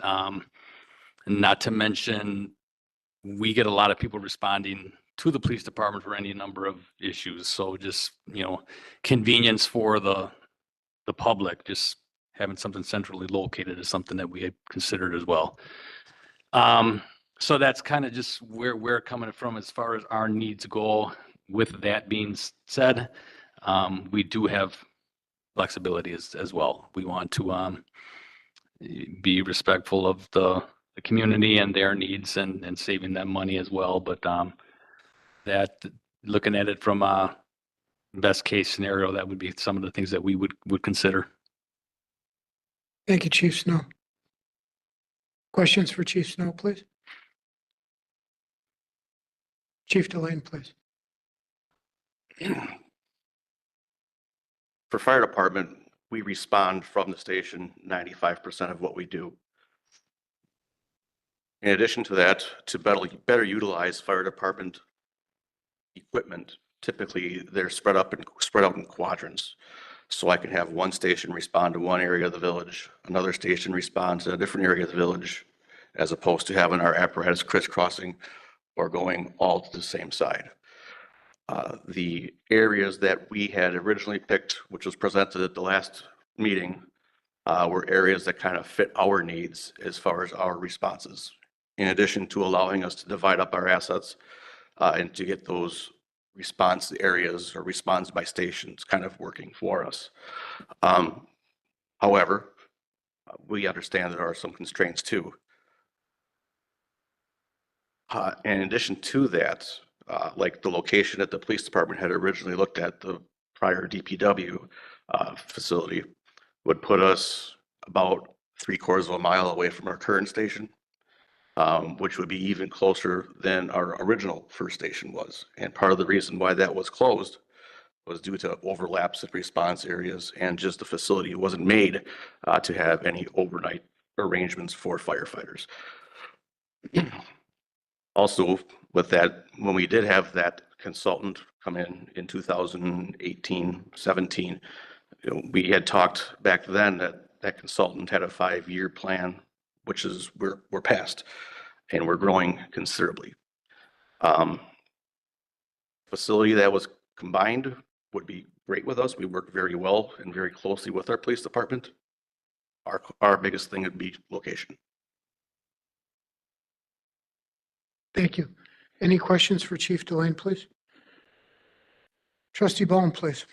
Not to mention, we get a lot of people responding to the police department for any number of issues. So just, convenience for the public, just having something centrally located is something that we had considered as well. So that's kind of just where we're coming from as far as our needs go. With that being said, we do have flexibility as well. We want to be respectful of the community and their needs and saving them money as well. But that looking at it from a best case scenario, that would be some of the things that we would consider.
Thank you, Chief Snow. Questions for Chief Snow, please? Chief Delane, please.
For fire department, we respond from the station 95% of what we do. In addition to that, to better utilize fire department equipment, typically they're spread out in quadrants. So I can have one station respond to one area of the village, another station respond to a different area of the village, as opposed to having our apparatus crisscrossing or going all to the same side. The areas that we had originally picked, which was presented at the last meeting, were areas that kind of fit our needs as far as our responses, in addition to allowing us to divide up our assets and to get those response areas or response by stations kind of working for us. However, we understand there are some constraints too. In addition to that, like the location that the police department had originally looked at, the prior DPW facility, would put us about 3/4 of a mile away from our current station, which would be even closer than our original first station was. And part of the reason why that was closed was due to overlaps in response areas, and just the facility wasn't made to have any overnight arrangements for firefighters. Also, with that, when we did have that consultant come in 2018, 17, we had talked back then that that consultant had a 5-year plan, which is we're past, and we're growing considerably. Facility that was combined would be great with us. We work very well and very closely with our police department. Our biggest thing would be location.
Thank you. Any questions for Chief Delane, please? Trustee Bowen, please.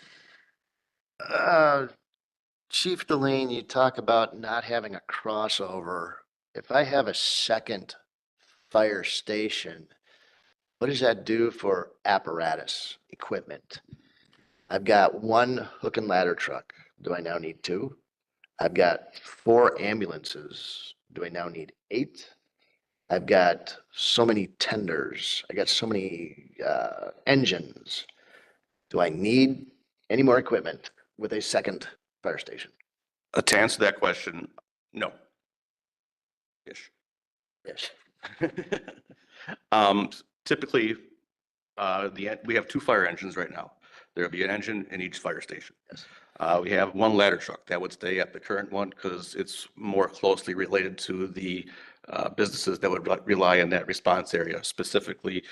Chief Delane, you talk about not having a crossover. If I have a second fire station, what does that do for apparatus equipment? I've got one hook and ladder truck. Do I now need 2? I've got 4 ambulances. Do I now need 8? I've got so many tenders. I got so many engines. Do I need any more equipment with a second fire station?
To answer that question, no. Ish.
Yes.
Typically, we have 2 fire engines right now. There'll be an engine in each fire station.
Yes.
We have 1 ladder truck that would stay at the current one because it's more closely related to the businesses that would rely on that response area, specifically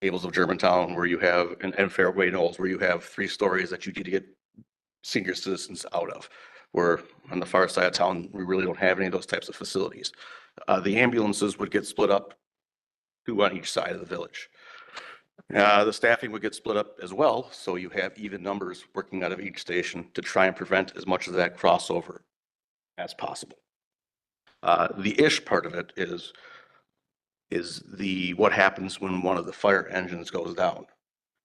Gables of Germantown, where you have, and Fairway Knolls, where you have 3 stories that you need to get senior citizens out of. Where on the far side of town, we really don't have any of those types of facilities. The ambulances would get split up 2 on each side of the village. The staffing would get split up as well, so you have even numbers working out of each station to try and prevent as much of that crossover as possible. The ish part of it is what happens when one of the fire engines goes down,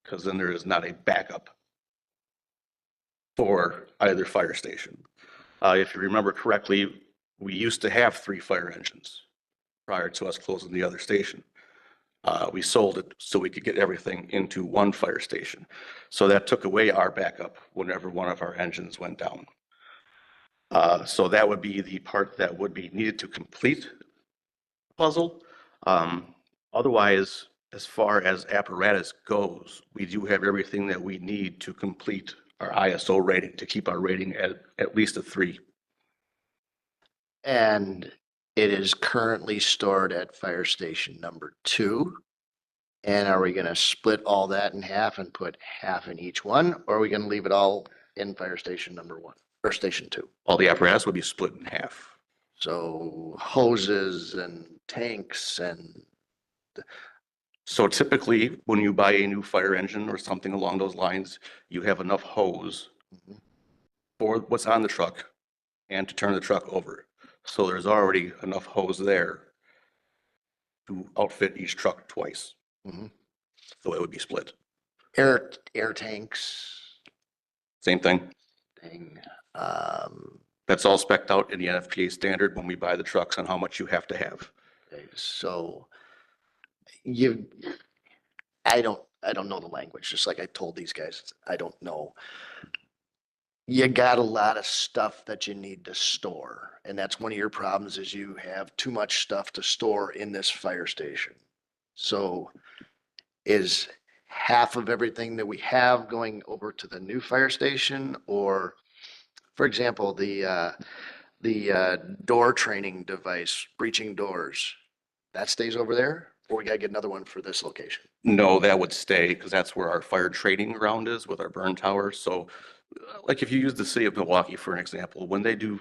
because then there is not a backup for either fire station. If you remember correctly, we used to have 3 fire engines prior to us closing the other station. We sold it so we could get everything into 1 fire station. So that took away our backup whenever one of our engines went down. So that would be the part that would be needed to complete the puzzle. Otherwise, as far as apparatus goes, we do have everything that we need to complete our ISO rating, to keep our rating at least a 3.
And it is currently stored at fire station number 2. And are we going to split all that in half and put half in each one? Or are we going to leave it all in fire station number 1 or station 2?
All the apparatus would be split in half.
So hoses and tanks and.
So typically, when you buy a new fire engine or something along those lines, you have enough hose for what's on the truck and to turn the truck over. So there's already enough hose there to outfit each truck twice. So it would be split.
Air tanks,
Same thing.
thing.
That's all spec'd out in the NFPA standard when we buy the trucks on how much you have to have.
Okay, so I don't know the language, just like I told these guys, I don't know. You got a lot of stuff that you need to store, and that's one of your problems is you have too much stuff to store in this fire station. So is half of everything that we have going over to the new fire station, or, for example, the door training device, breaching doors, that stays over there, or we gotta get another one for this location?
No, that would stay because that's where our fire training ground is with our burn towers. So like if you use the city of Milwaukee for an example, when they do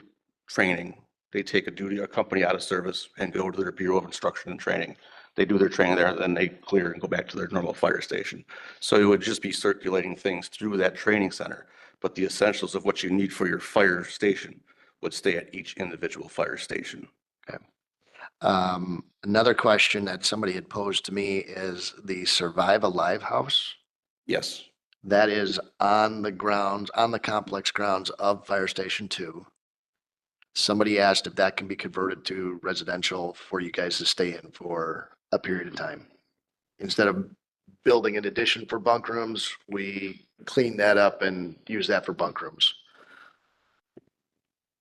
training, they take a company out of service and go to their Bureau of Instruction and Training. They do their training there, then they clear and go back to their normal fire station. So it would just be circulating things through that training center. But the essentials of what you need for your fire station would stay at each individual fire station.
Okay. Another question that somebody had posed to me is the Survive Alive house.
Yes.
That is on the grounds, on the complex grounds of Fire Station 2. Somebody asked if that can be converted to residential for you guys to stay in for a period of time. Instead of building an addition for bunk rooms, we clean that up and use that for bunk rooms.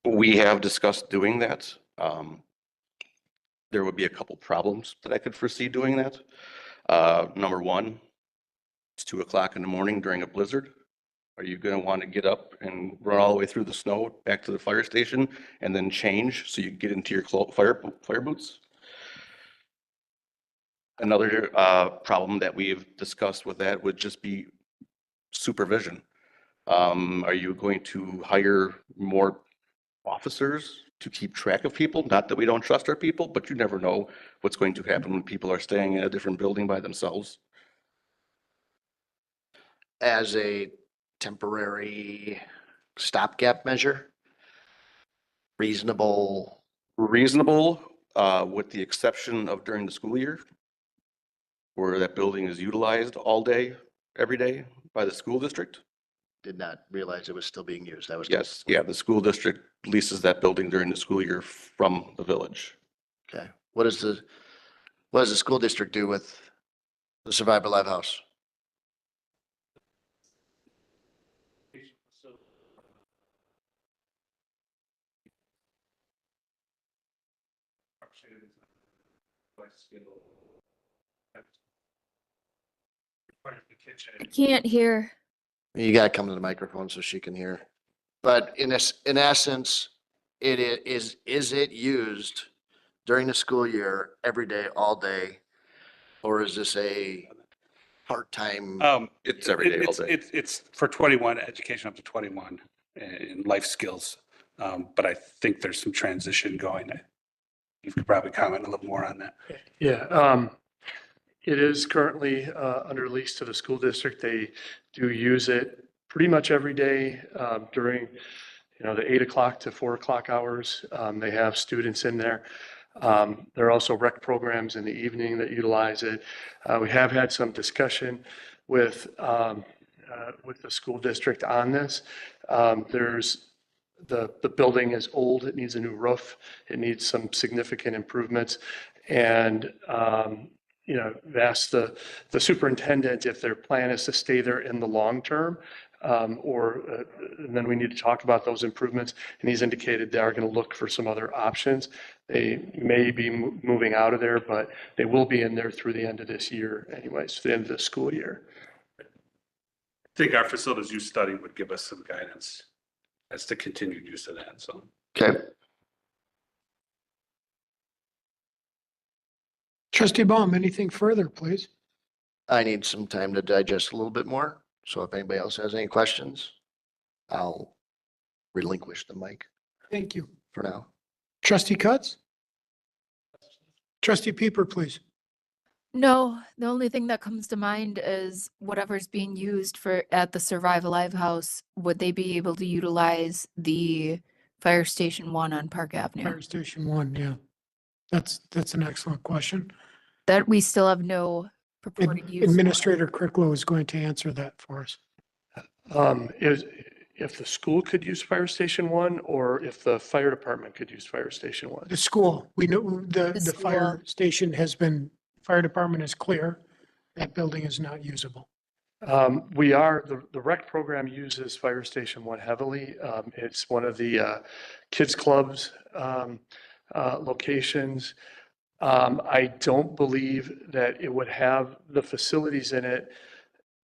We have discussed doing that. There would be a couple problems that I could foresee doing that. Number one, it's 2 o'clock in the morning during a blizzard. Are you going to want to get up and run all the way through the snow back to the fire station and then change so you get into your fire boots? Another problem that we've discussed with that would just be supervision. Are you going to hire more officers to keep track of people? Not that we don't trust our people, but you never know what's going to happen when people are staying in a different building by themselves.
As a temporary stopgap measure, reasonable.
Reasonable, with the exception of during the school year, where that building is utilized all day, every day by the school district.
Did not realize it was still being used. That was.
Yes, yeah, the school district leases that building during the school year from the village.
Okay. What does the school district do with the Survive Alive house?
I can't hear.
You gotta come to the microphone so she can hear. But in essence, is it used during the school year, every day, all day? Or is this a part-time?
It's every day, all day.
It's for 21, education up to 21 in life skills. But I think there's some transition going. You could probably comment a little more on that.
Yeah, it is currently under lease to the school district. They do use it pretty much every day during, the 8 o'clock to 4 o'clock hours. They have students in there. There are also rec programs in the evening that utilize it. We have had some discussion with the school district on this. The building is old. It needs a new roof. It needs some significant improvements. And, asked the superintendent if their plan is to stay there in the long term, and then we need to talk about those improvements. And he's indicated they are going to look for some other options. They may be moving out of there, but they will be in there through the end of this year anyways, the end of the school year.
I think our facilities use study would give us some guidance as to continued use of that, so.
Okay.
Trustee Baum, anything further, please?
I need some time to digest a little bit more. So if anybody else has any questions, I'll relinquish the mic
Thank you.
for now.
Trustee Cutts? Trustee Peeper, please.
No, the only thing that comes to mind is whatever's being used at the Survive Alive house, would they be able to utilize the Fire Station 1 on Park Avenue?
Fire Station 1, yeah. That's an excellent question.
That we still have no purported use.
Administrator Cricklow is going to answer that for us.
Is, if the school could use Fire Station 1 or if the fire department could use Fire Station 1?
The school, we know the
school.
fire station has been, fire department is clear. That building is not usable.
We are, the rec program uses Fire Station 1 heavily. It's one of the kids clubs locations. I don't believe that it would have the facilities in it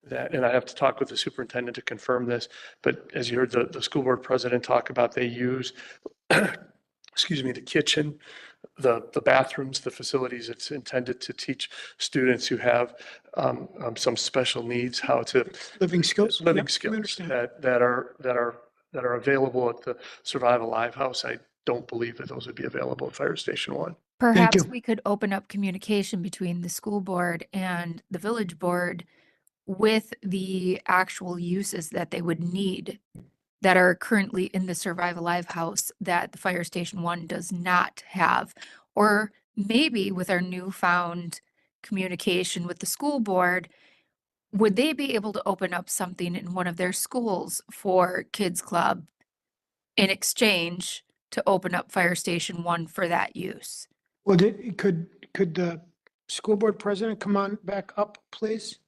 that, and I have to talk with the superintendent to confirm this, but as you heard the school board president talk about, they use, excuse me, the kitchen, the bathrooms, the facilities. It's intended to teach students who have some special needs how to
Living skills?
living
Yep, we
skills
understand.
that are available at the Survive Alive House. I don't believe that those would be available at Fire Station 1.
Perhaps
you.
we could open up communication between the school board and the village board with the actual uses that they would need that are currently in the Survive Alive house that the Fire Station 1 does not have. Or maybe with our newfound communication with the school board, would they be able to open up something in one of their schools for Kids Club in exchange to open up Fire Station 1 for that use?
Well, could the school board president come on back up, please?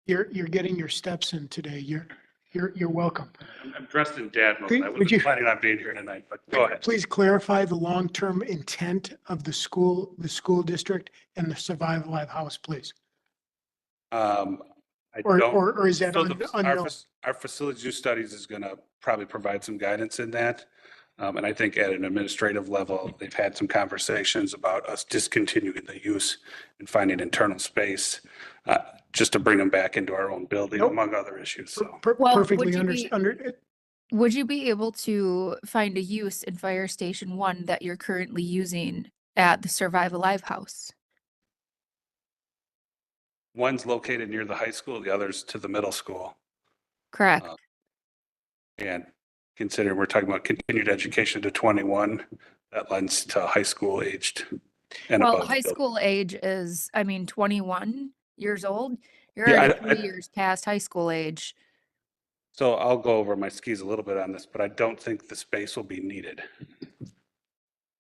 You're getting your steps in today. You're welcome.
I'm dressed in dad mode.
Could-
I
would you-
wasn't planning on being here tonight, but go ahead.
Please clarify the long-term intent of the school district and the Survive Alive House, please.
I
Or,
don't.
or is that
So
unknown?
our facilities use studies is going to probably provide some guidance in that. And I think at an administrative level, they've had some conversations about us discontinuing the use and finding internal space, just to bring them back into our own building,
Nope.
among other issues. So
Well,
Perfectly
would you be- Would you be able to find a use in Fire Station 1 that you're currently using at the Survive Alive house?
one's located near the high school, the other's to the middle school.
Correct.
And consider we're talking about continued education to 21, that lends to high school aged and
Well,
above.
high school age is, 21 years old. You're
Yeah,
already 3 years past high school age.
So I'll go over my skis a little bit on this, but I don't think the space will be needed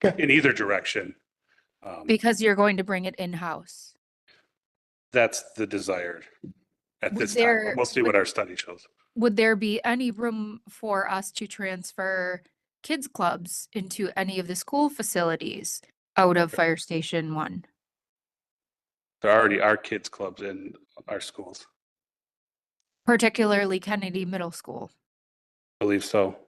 in either direction.
Because you're going to bring it in-house.
That's the desired at
Would
this time.
there-
but We'll see what our study shows.
Would there be any room for us to transfer kids clubs into any of the school facilities out of Fire Station 1?
There already are kids clubs in our schools.
Particularly Kennedy Middle School.
I believe so.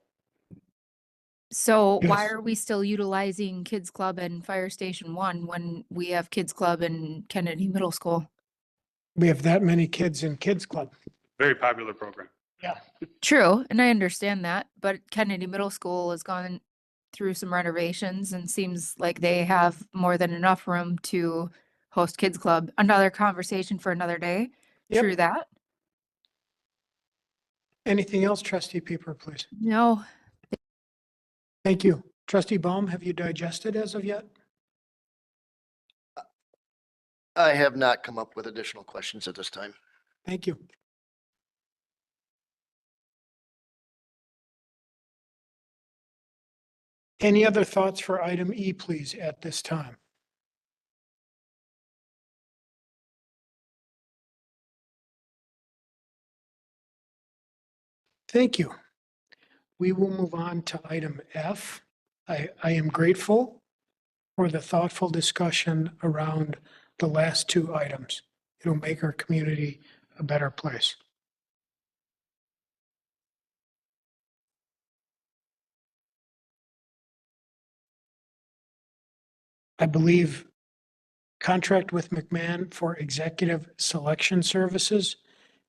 So why
Yes.
are we still utilizing Kids Club and Fire Station 1 when we have Kids Club in Kennedy Middle School?
We have that many kids in Kids Club.
Very popular program.
Yeah.
True, and I understand that, but Kennedy Middle School has gone through some renovations and seems like they have more than enough room to host Kids Club. Another conversation for another day.
Yep.
True that?
Anything else, trustee Peeper, please?
No.
Thank you. Trustee Baum, have you digested as of yet?
I have not come up with additional questions at this time.
Thank you. Any other thoughts for item E, please, at this time? Thank you. We will move on to item F. I am grateful for the thoughtful discussion around the last two items. It'll make our community a better place. I believe contract with McMahon for executive selection services.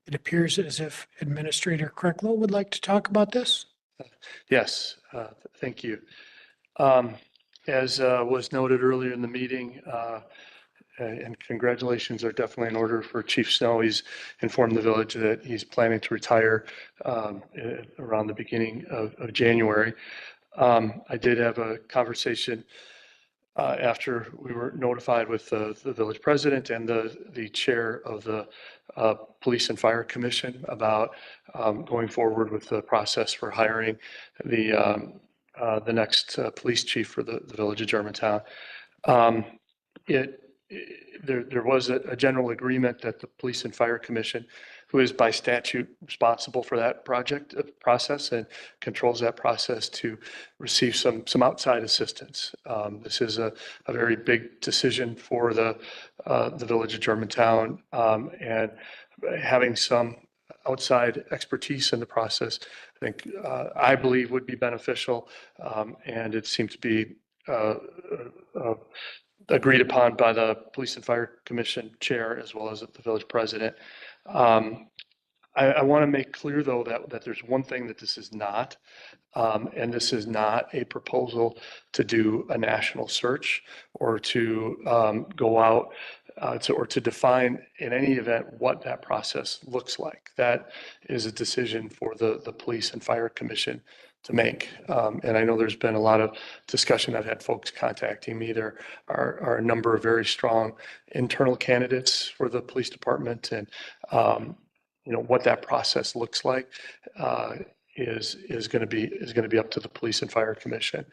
It appears as if Administrator Cricklow would like to talk about this.
Yes, thank you. As was noted earlier in the meeting, and congratulations are definitely in order for Chief Snow. He's informed the village that he's planning to retire around the beginning of January. I did have a conversation after we were notified with the village president and the chair of the Police and Fire Commission about going forward with the process for hiring the next police chief for the village of Germantown. There was a general agreement that the Police and Fire Commission, who is by statute responsible for that process and controls that process, to receive some outside assistance. This is a very big decision for the village of Germantown, and having some outside expertise in the process, I believe would be beneficial, and it seemed to be agreed upon by the Police and Fire Commission chair as well as the village president. I want to make clear, though, that there's one thing that this is not, and this is not a proposal to do a national search or to go out or to define in any event what that process looks like. That is a decision for the Police and Fire Commission to make. And I know there's been a lot of discussion. I've had folks contacting me. There are a number of very strong internal candidates for the police department, and what that process looks like is going to be up to the Police and Fire Commission.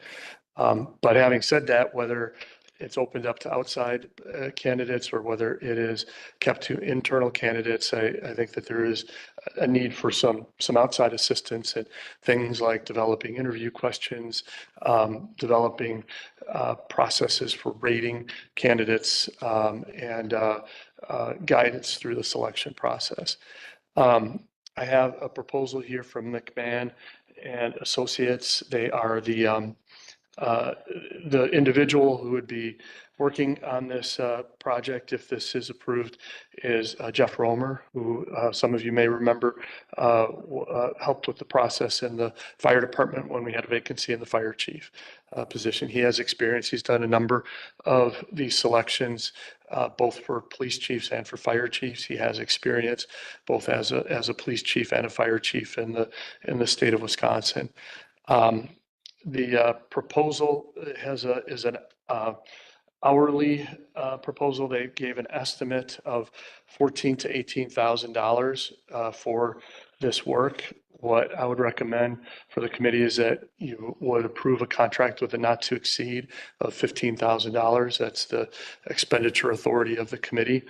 But having said that, whether it's opened up to outside candidates or whether it is kept to internal candidates, I think that there is a need for some outside assistance and things like developing interview questions, developing processes for rating candidates, and guidance through the selection process. I have a proposal here from McMahon and Associates. They are the individual who would be working on this project, if this is approved, is Jeff Romer, who some of you may remember helped with the process in the fire department when we had a vacancy in the fire chief position. He has experience. He's done a number of these selections, both for police chiefs and for fire chiefs. He has experience both as a police chief and a fire chief in the state of Wisconsin. The proposal is an hourly proposal. They gave an estimate of $14,000 to $18,000 for this work. What I would recommend for the committee is that you would approve a contract with a not to exceed of $15,000. That's the expenditure authority of the committee.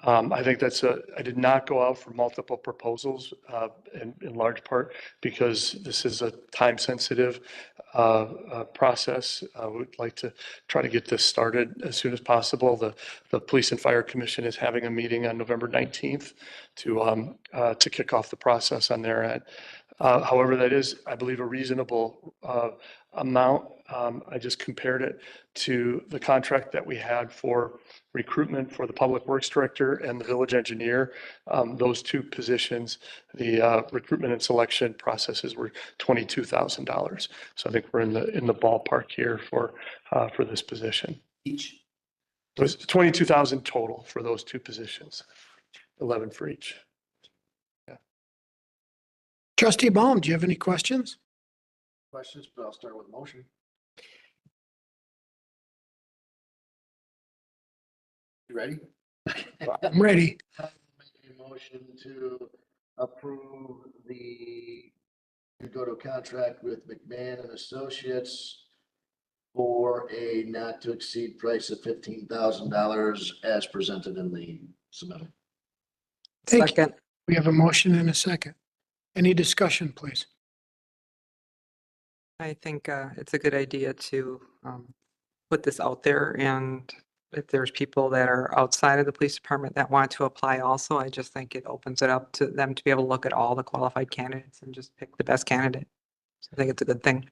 I think I did not go out for multiple proposals in large part because this is a time sensitive process. I would like to try to get this started as soon as possible. The Police and Fire Commission is having a meeting on November 19th to kick off the process on their end. However, that is, I believe, a reasonable amount. I just compared it to the contract that we had for recruitment for the Public Works Director and the Village Engineer. Those two positions, the recruitment and selection processes were $22,000. So I think we're in the ballpark here for this position.
Each?
It was 22,000 total for those two positions, 11 for each.
Trustee Baum, do you have any questions?
Questions, but I'll start with motion. You ready?
I'm ready.
Make a motion to approve to go to contract with McMahon and Associates for a not to exceed price of $15,000 as presented in the submittal.
Second. We have a motion and a second. Any discussion, please?
I think it's a good idea to put this out there, and if there's people that are outside of the police department that want to apply also, I just think it opens it up to them to be able to look at all the qualified candidates and just pick the best candidate. So I think it's a good thing.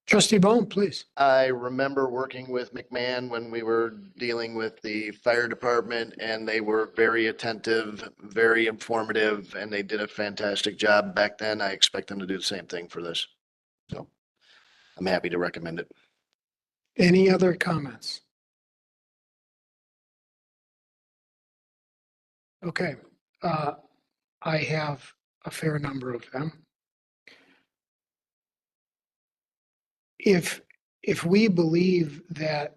Trustee Baum, please.
I remember working with McMahon when we were dealing with the fire department, and they were very attentive, very informative, and they did a fantastic job back then. I expect them to do the same thing for this. So I'm happy to recommend it.
Any other comments? Okay, I have a fair number of them. If if we believe that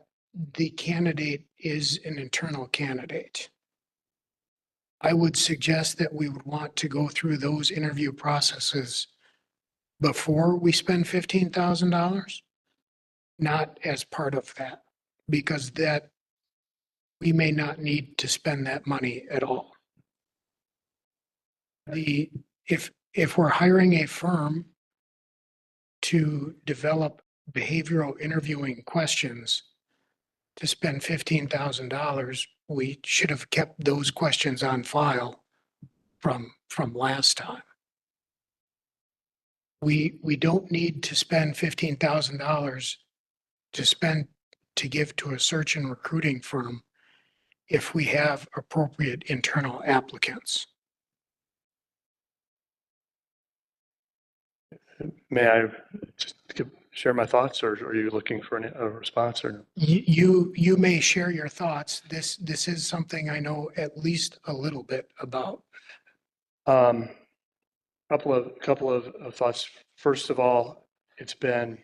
the candidate is an internal candidate, I would suggest that we would want to go through those interview processes before we spend $15,000, not as part of that, because that we may not need to spend that money at all. If we're hiring a firm to develop behavioral interviewing questions to spend $15,000, we should have kept those questions on file from last time. We don't need to spend $15,000 to give to a search and recruiting firm if we have appropriate internal applicants.
May I just share my thoughts, or are you looking for a response or?
You may share your thoughts. This is something I know at least a little bit about.
Couple of thoughts. First of all, it's been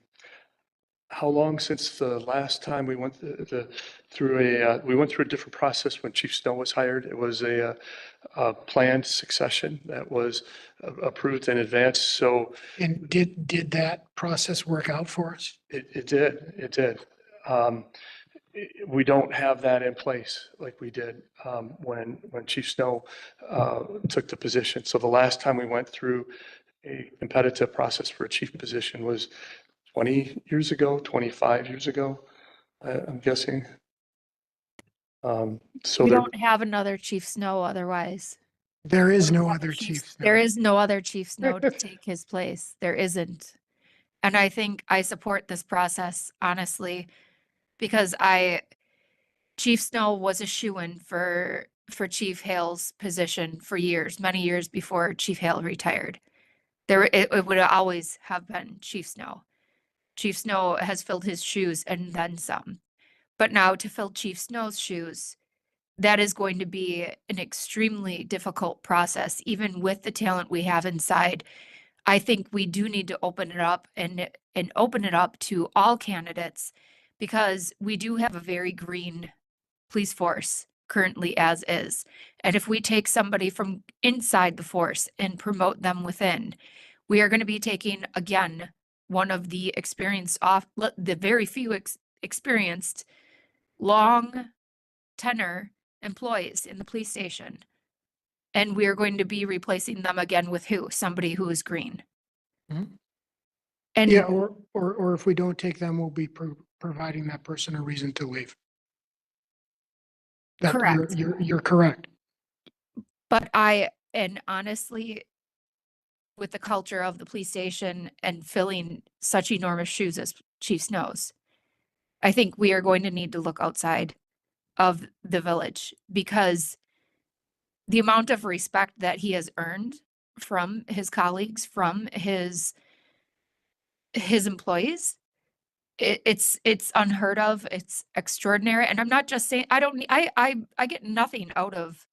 how long since the last time we went through a different process when Chief Snow was hired? It was a planned succession that was approved in advance. So,
And did that process work out for us?
it did. We don't have that in place like we did when Chief Snow took the position. So the last time we went through a competitive process for a chief position was 20 years ago, 25 years ago, I'm guessing. So
We
there,
don't have another Chief Snow otherwise.
There is no other Chief Snow.
There is no other Chief Snow to take his place. There isn't. And I think I support this process, honestly, because Chief Snow was a shoo-in for Chief Hale's position for years, many years before Chief Hale retired. It would always have been Chief Snow. Chief Snow has filled his shoes and then some. But now to fill Chief Snow's shoes, that is going to be an extremely difficult process, even with the talent we have inside. I think we do need to open it up and open it up to all candidates, because we do have a very green police force currently as is. And if we take somebody from inside the force and promote them within, we are going to be taking, again, one of the the very few experienced, long tenure employees in the police station. And we are going to be replacing them again with who? Somebody who is green.
Mhm.
And
Yeah, or if we don't take them, we'll be providing that person a reason to leave.
Correct.
You're correct.
But and honestly, with the culture of the police station and filling such enormous shoes as Chief Snow's, I think we are going to need to look outside of the village, because the amount of respect that he has earned from his colleagues, from his employees, it's unheard of. It's extraordinary. And I'm not just saying, I get nothing out of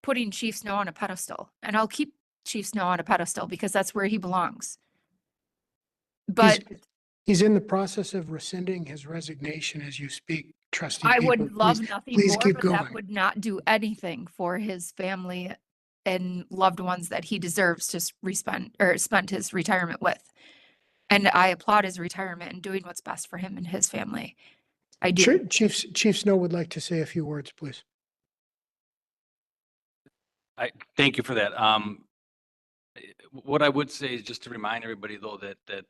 putting Chief Snow on a pedestal, and I'll keep Chief Snow on a pedestal because that's where he belongs. But
He's in the process of rescinding his resignation as you speak, trustee
I
Peeper.
would love
Please-
nothing
please
more,
keep
but that
going.
would not do anything for his family and loved ones that he deserves to spend his retirement with. And I applaud his retirement and doing what's best for him and his family. I do.
Chief Snow would like to say a few words, please.
Thank you for that. What I would say is just to remind everybody, though, that the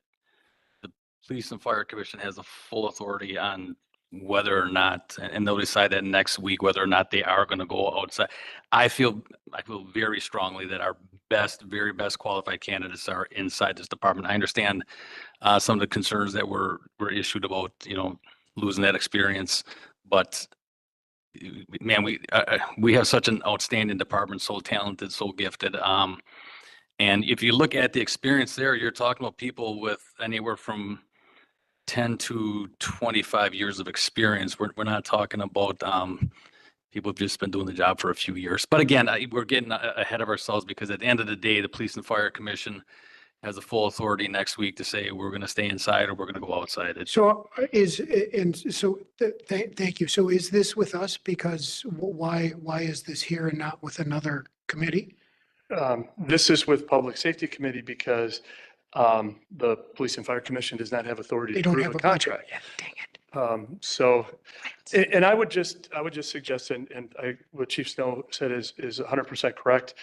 Police and Fire Commission has a full authority on whether or not, and they'll decide that next week, whether or not they are going to go outside. I feel very strongly that our very best qualified candidates are inside this department. I understand some of the concerns that were issued about, losing that experience, but man, we have such an outstanding department, so talented, so gifted. And if you look at the experience there, you're talking about people with anywhere from 10 to 25 years of experience. We're not talking about people who've just been doing the job for a few years. But again, we're getting ahead of ourselves, because at the end of the day, the Police and Fire Commission has the full authority next week to say we're going to stay inside or we're going to go outside. It's
So thank you. So is this with us? Because why is this here and not with another committee?
This is with Public Safety Committee because the Police and Fire Commission does not have authority
They
to
don't
approve
have
a
a budget.
contract.
Yeah, dang it.
So, and I would just suggest, and what Chief Snow said is 100% correct.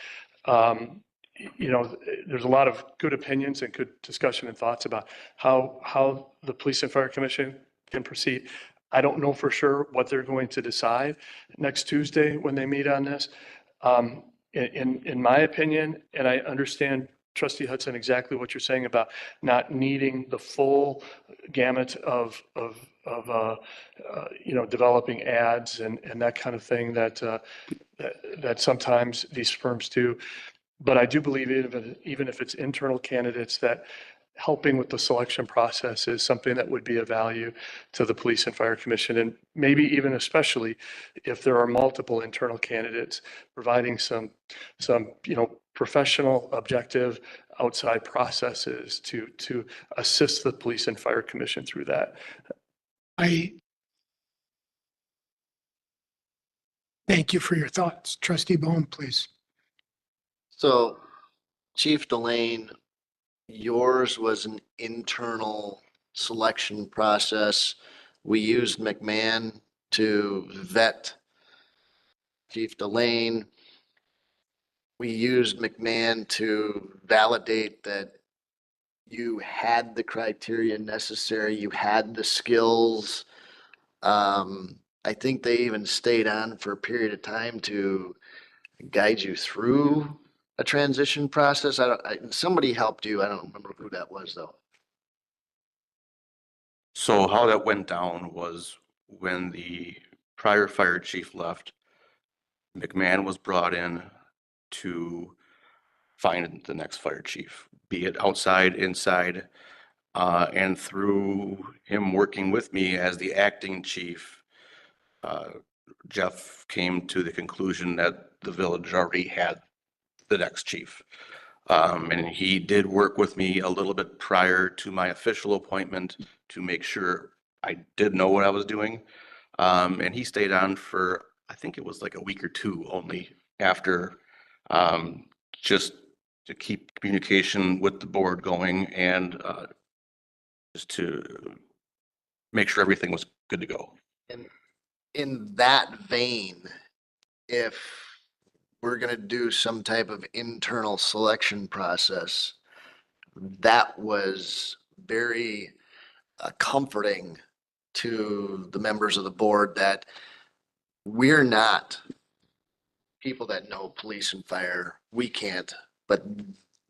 You know, there's a lot of good opinions and good discussion and thoughts about how the Police and Fire Commission can proceed. I don't know for sure what they're going to decide next Tuesday when they meet on this. In my opinion, and I understand Trustee Hudson, exactly what you're saying about not needing the full gamut of you know, developing ads and that kind of thing that sometimes these firms do. But I do believe even if it's internal candidates, that helping with the selection process is something that would be of value to the Police and Fire Commission, and maybe even especially if there are multiple internal candidates, providing some you know, professional, objective, outside processes to assist the Police and Fire Commission through that.
I thank you for your thoughts. Trustee Bone, please.
So Chief Delane, yours was an internal selection process. We used McMahon to vet Chief Delane. We used McMahon to validate that you had the criteria necessary, you had the skills. I think they even stayed on for a period of time to guide you through a transition process. Somebody helped you. I don't remember who that was though.
So how that went down was when the prior fire chief left, McMahon was brought in to find the next fire chief, be it outside, inside, and through him working with me as the acting chief, Jeff came to the conclusion that the village already had the next chief. And he did work with me a little bit prior to my official appointment to make sure I did know what I was doing. And he stayed on for, I think it was like a week or two only after, just to keep communication with the board going and just to make sure everything was good to go.
And in that vein, if we're gonna do some type of internal selection process, that was very comforting to the members of the board that we're not people that know police and fire. We can't, but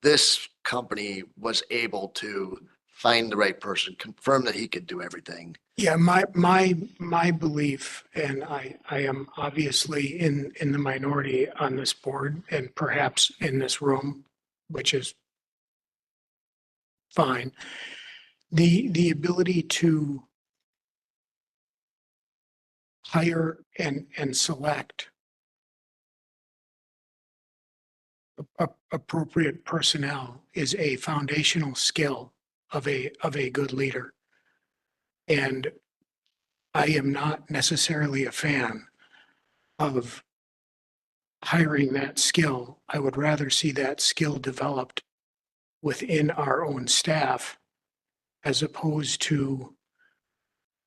this company was able to find the right person, confirm that he could do everything.
Yeah, my belief, and I am obviously in the minority on this board and perhaps in this room, which is fine. The ability to hire and select appropriate personnel is a foundational skill of a good leader. And I am not necessarily a fan of hiring that skill. I would rather see that skill developed within our own staff as opposed to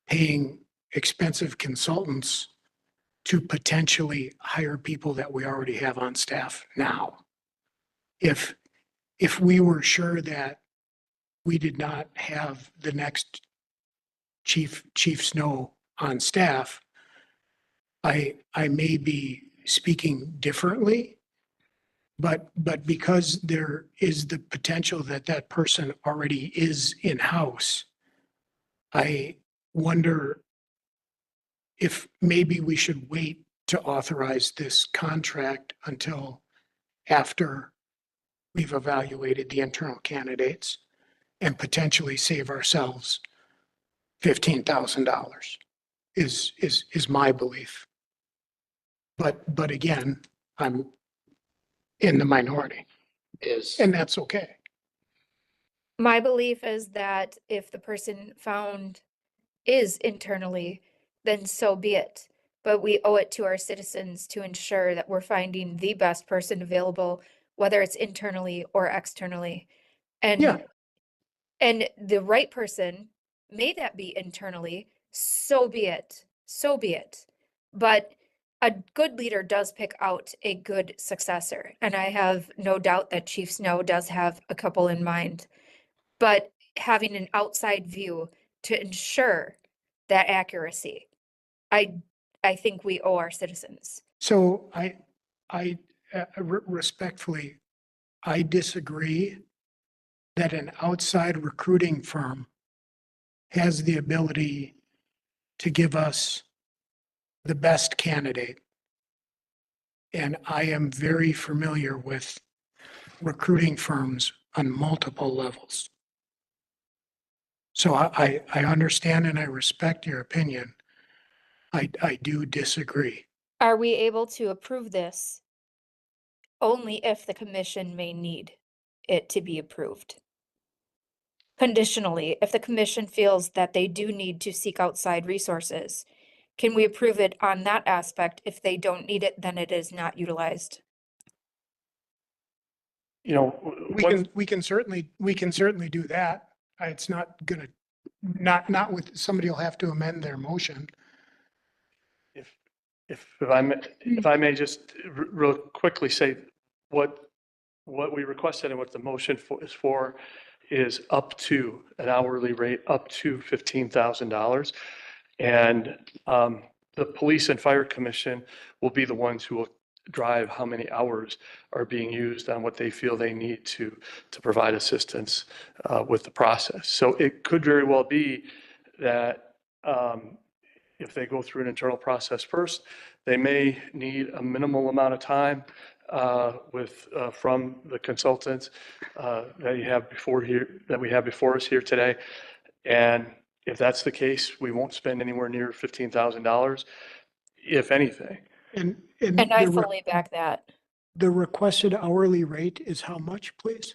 paying expensive consultants to potentially hire people that we already have on staff now. If we were sure that we did not have the next Chief Snow on staff, I may be speaking differently, but because there is the potential that that person already is in-house, I wonder if maybe we should wait to authorize this contract until after we've evaluated the internal candidates and potentially save ourselves $15,000 is my belief. But again, I'm in the minority,
Is
and that's okay.
My belief is that if the person found is internally, then so be it. But we owe it to our citizens to ensure that we're finding the best person available, whether it's internally or externally.
Yeah.
And the right person, may that be internally, so be it. So be it. But a good leader does pick out a good successor. And I have no doubt that Chief Snow does have a couple in mind. But having an outside view to ensure that accuracy, I think we owe our citizens.
So respectfully, I disagree that an outside recruiting firm has the ability to give us the best candidate. And I am very familiar with recruiting firms on multiple levels. So I understand and I respect your opinion. I do disagree.
Are we able to approve this only if the commission may need it to be approved? Conditionally, if the commission feels that they do need to seek outside resources, can we approve it on that aspect? If they don't need it, then it is not utilized.
You know,
We can certainly do that. It's not gonna, not with, somebody will have to amend their motion.
if I may just real quickly say what we requested and what the motion is up to an hourly rate up to $15,000. And the Police and Fire Commission will be the ones who will drive how many hours are being used on what they feel they need to provide assistance with the process. So it could very well be that if they go through an internal process first, they may need a minimal amount of time from the consultants that you have before here, that we have before us here today. And if that's the case, we won't spend anywhere near $15,000, if anything.
And
I fully back that.
The requested hourly rate is how much, please?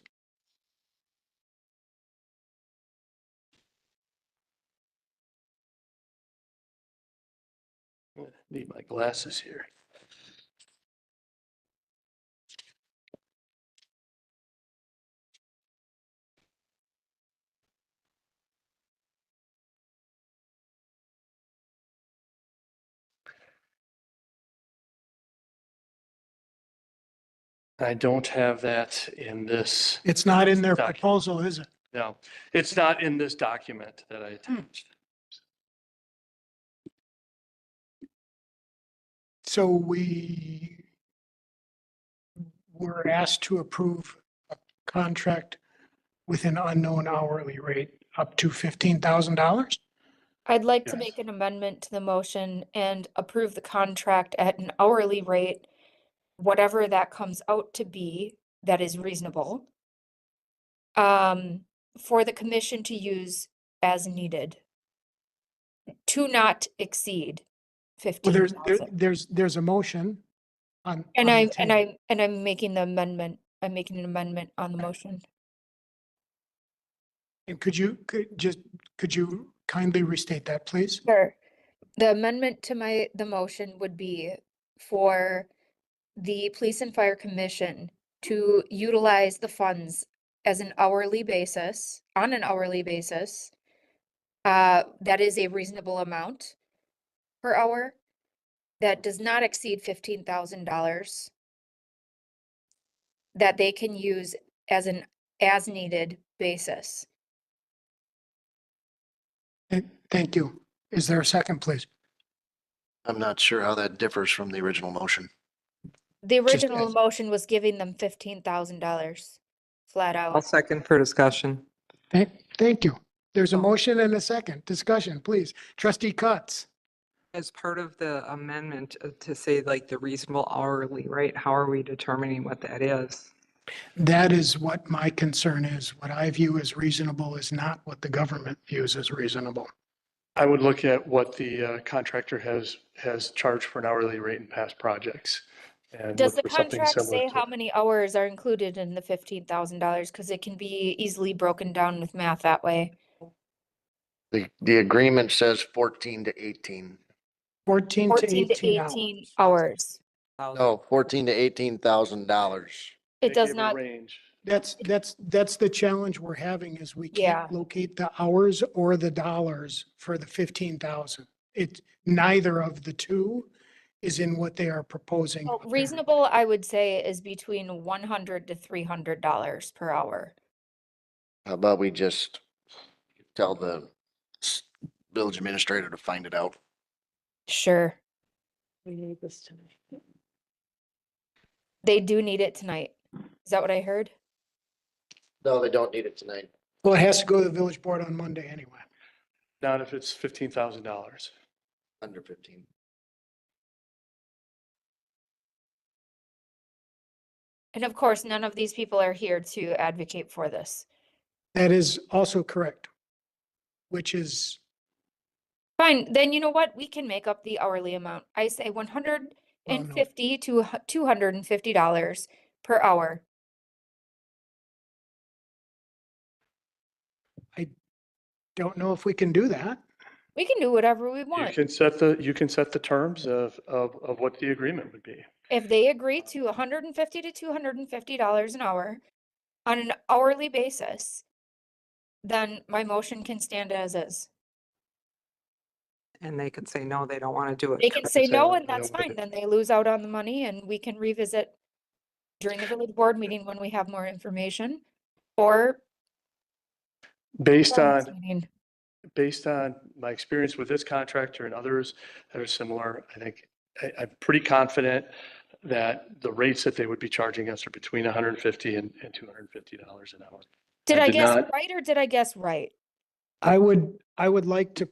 Need my glasses here. I don't have that in this.
It's not in their
document.
proposal, is it?
No, it's not in this document that I attached.
So we were asked to approve a contract with an unknown hourly rate up to $15,000?
I'd like to
Yes.
make an amendment to the motion and approve the contract at an hourly rate, whatever that comes out to be, that is reasonable. For the commission to use as needed. To not exceed
Well,
15,000.
there's a motion on.
And
on
I'm,
the
and
table.
I'm making the amendment, I'm making an amendment on the motion.
And could you kindly restate that, please?
Sure. The amendment to the motion would be for the Police and Fire Commission to utilize the funds as an hourly basis, on an hourly basis. That is a reasonable amount per hour. That does not exceed $15,000. That they can use as an as needed basis.
Thank you. Is there a second, please?
I'm not sure how that differs from the original motion.
The
Just
original motion was giving them $15,000 flat
I'll
out.
second for discussion.
Thank you. There's a motion and a second. Discussion, please. Trustee Cutts.
As part of the amendment to say like the reasonable hourly rate, how are we determining what that is?
That is what my concern is. What I view as reasonable is not what the government views as reasonable.
I would look at what the contractor has charged for an hourly rate in past projects. and
Does
look
the
for something
contract
similar
say
to
how
it.
many hours are included in the $15,000? Because it can be easily broken down with math that way.
The agreement says 14 to 18.
14 to
14 to
18 hours.
18 hours.
No, 14 to $18,000.
It
They
does
gave a
not,
range.
That's the challenge we're having is we
Yeah.
can't locate the hours or the dollars for the 15,000. It, neither of the two is in what they are proposing.
well, reasonable, I would say, is between $100 to $300 per hour.
How about we just tell the village administrator to find it out?
Sure.
We need this tonight.
They do need it tonight. Is that what I heard?
No, they don't need it tonight.
Well, it has to go to the village board on Monday anyway.
Not if it's $15,000.
Under 15.
And of course, none of these people are here to advocate for this.
That is also correct, which is,
Fine, then you know what? We can make up the hourly amount. I say $150 to $250 per hour.
don't know if we can do that.
We can do whatever we
You
want.
can set the terms of what the agreement would be.
If they agree to $150 to $250 an hour on an hourly basis, then my motion can stand as is.
And they could say, no, they don't want to do it.
They can say no, and
I
that's
don't want
fine. Then they lose out on the money and we can revisit during the village board meeting when we have more information. Or
Based
our next
on,
meeting.
based on my experience with this contractor and others that are similar, I think I'm pretty confident that the rates that they would be charging us are between $150 and $250 an hour.
Did I
did
guess
not-
right or did I guess right?
I would like to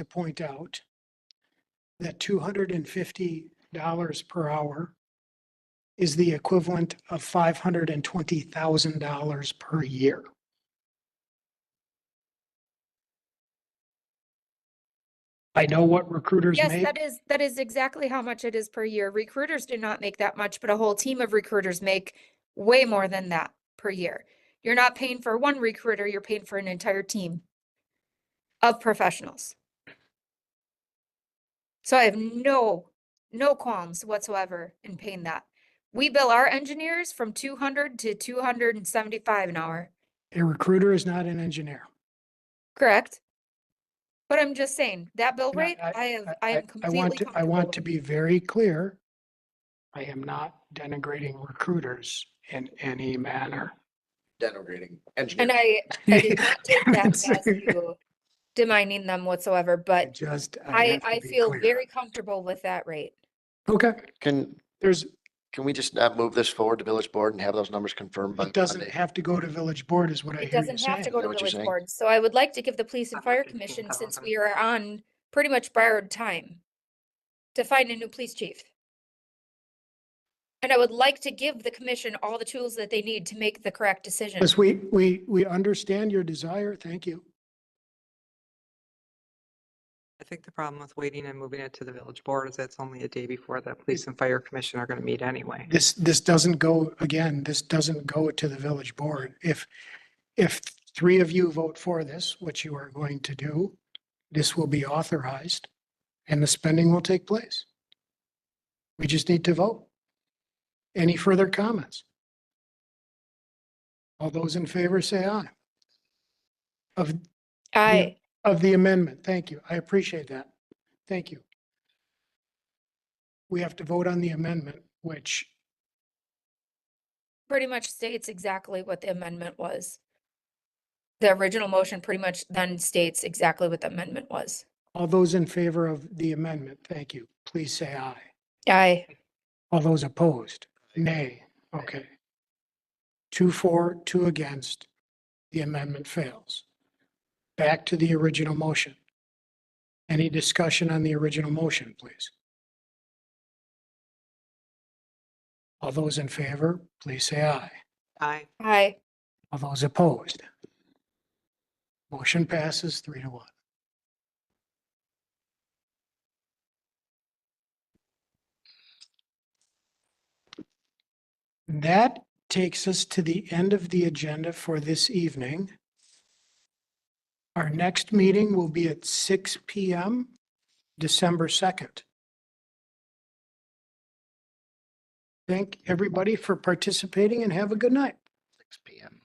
point out that $250 per hour is the equivalent of $520,000 per year. I know what recruiters
Yes,
make.
that is exactly how much it is per year. Recruiters do not make that much, but a whole team of recruiters make way more than that per year. You're not paying for one recruiter, you're paying for an entire team of professionals. So I have no qualms whatsoever in paying that. We bill our engineers from 200 to 275 an hour,
A recruiter is not an engineer.
correct? But I'm just saying, that bill
And
rate, I am completely
I
comfortable
want to
with.
be very clear. I am not denigrating recruiters in any manner.
Denigrating
And
engineer.
I did not take that as you demeaning them whatsoever, but
I
I feel very comfortable with that rate.
Okay,
Can we just not move this forward to village board and have those numbers confirmed by
it doesn't
Monday?
have to go to village board is what I
It
hear you
doesn't have
saying.
to go to
what you're
village
saying?
board, so I would like to give the police and fire commission, since we are on pretty much borrowed time, to find a new police chief. And I would like to give the commission all the tools that they need to make the correct decision.
Yes, we understand your desire. Thank you.
I think the problem with waiting and moving it to the village board is it's only a day before the police and fire commission are going to meet anyway.
This doesn't go, again, this doesn't go to the village board. If three of you vote for this, which you are going to do, this will be authorized and the spending will take place. We just need to vote. Any further comments? All those in favor say aye.
Aye.
Of the amendment. Thank you. I appreciate that. Thank you. We have to vote on the amendment, which
Pretty much states exactly what the amendment was. The original motion pretty much then states exactly what the amendment was.
all those in favor of the amendment, thank you. Please say aye.
Aye.
All those opposed, nay. Okay. 2 for, 2 against. The amendment fails. Back to the original motion. Any discussion on the original motion, please? All those in favor, please say aye.
Aye.
Aye.
All those opposed? Motion passes 3-1. That takes us to the end of the agenda for this evening. Our next meeting will be at 6 PM, December 2nd. Thank everybody for participating and have a good night.
6 PM.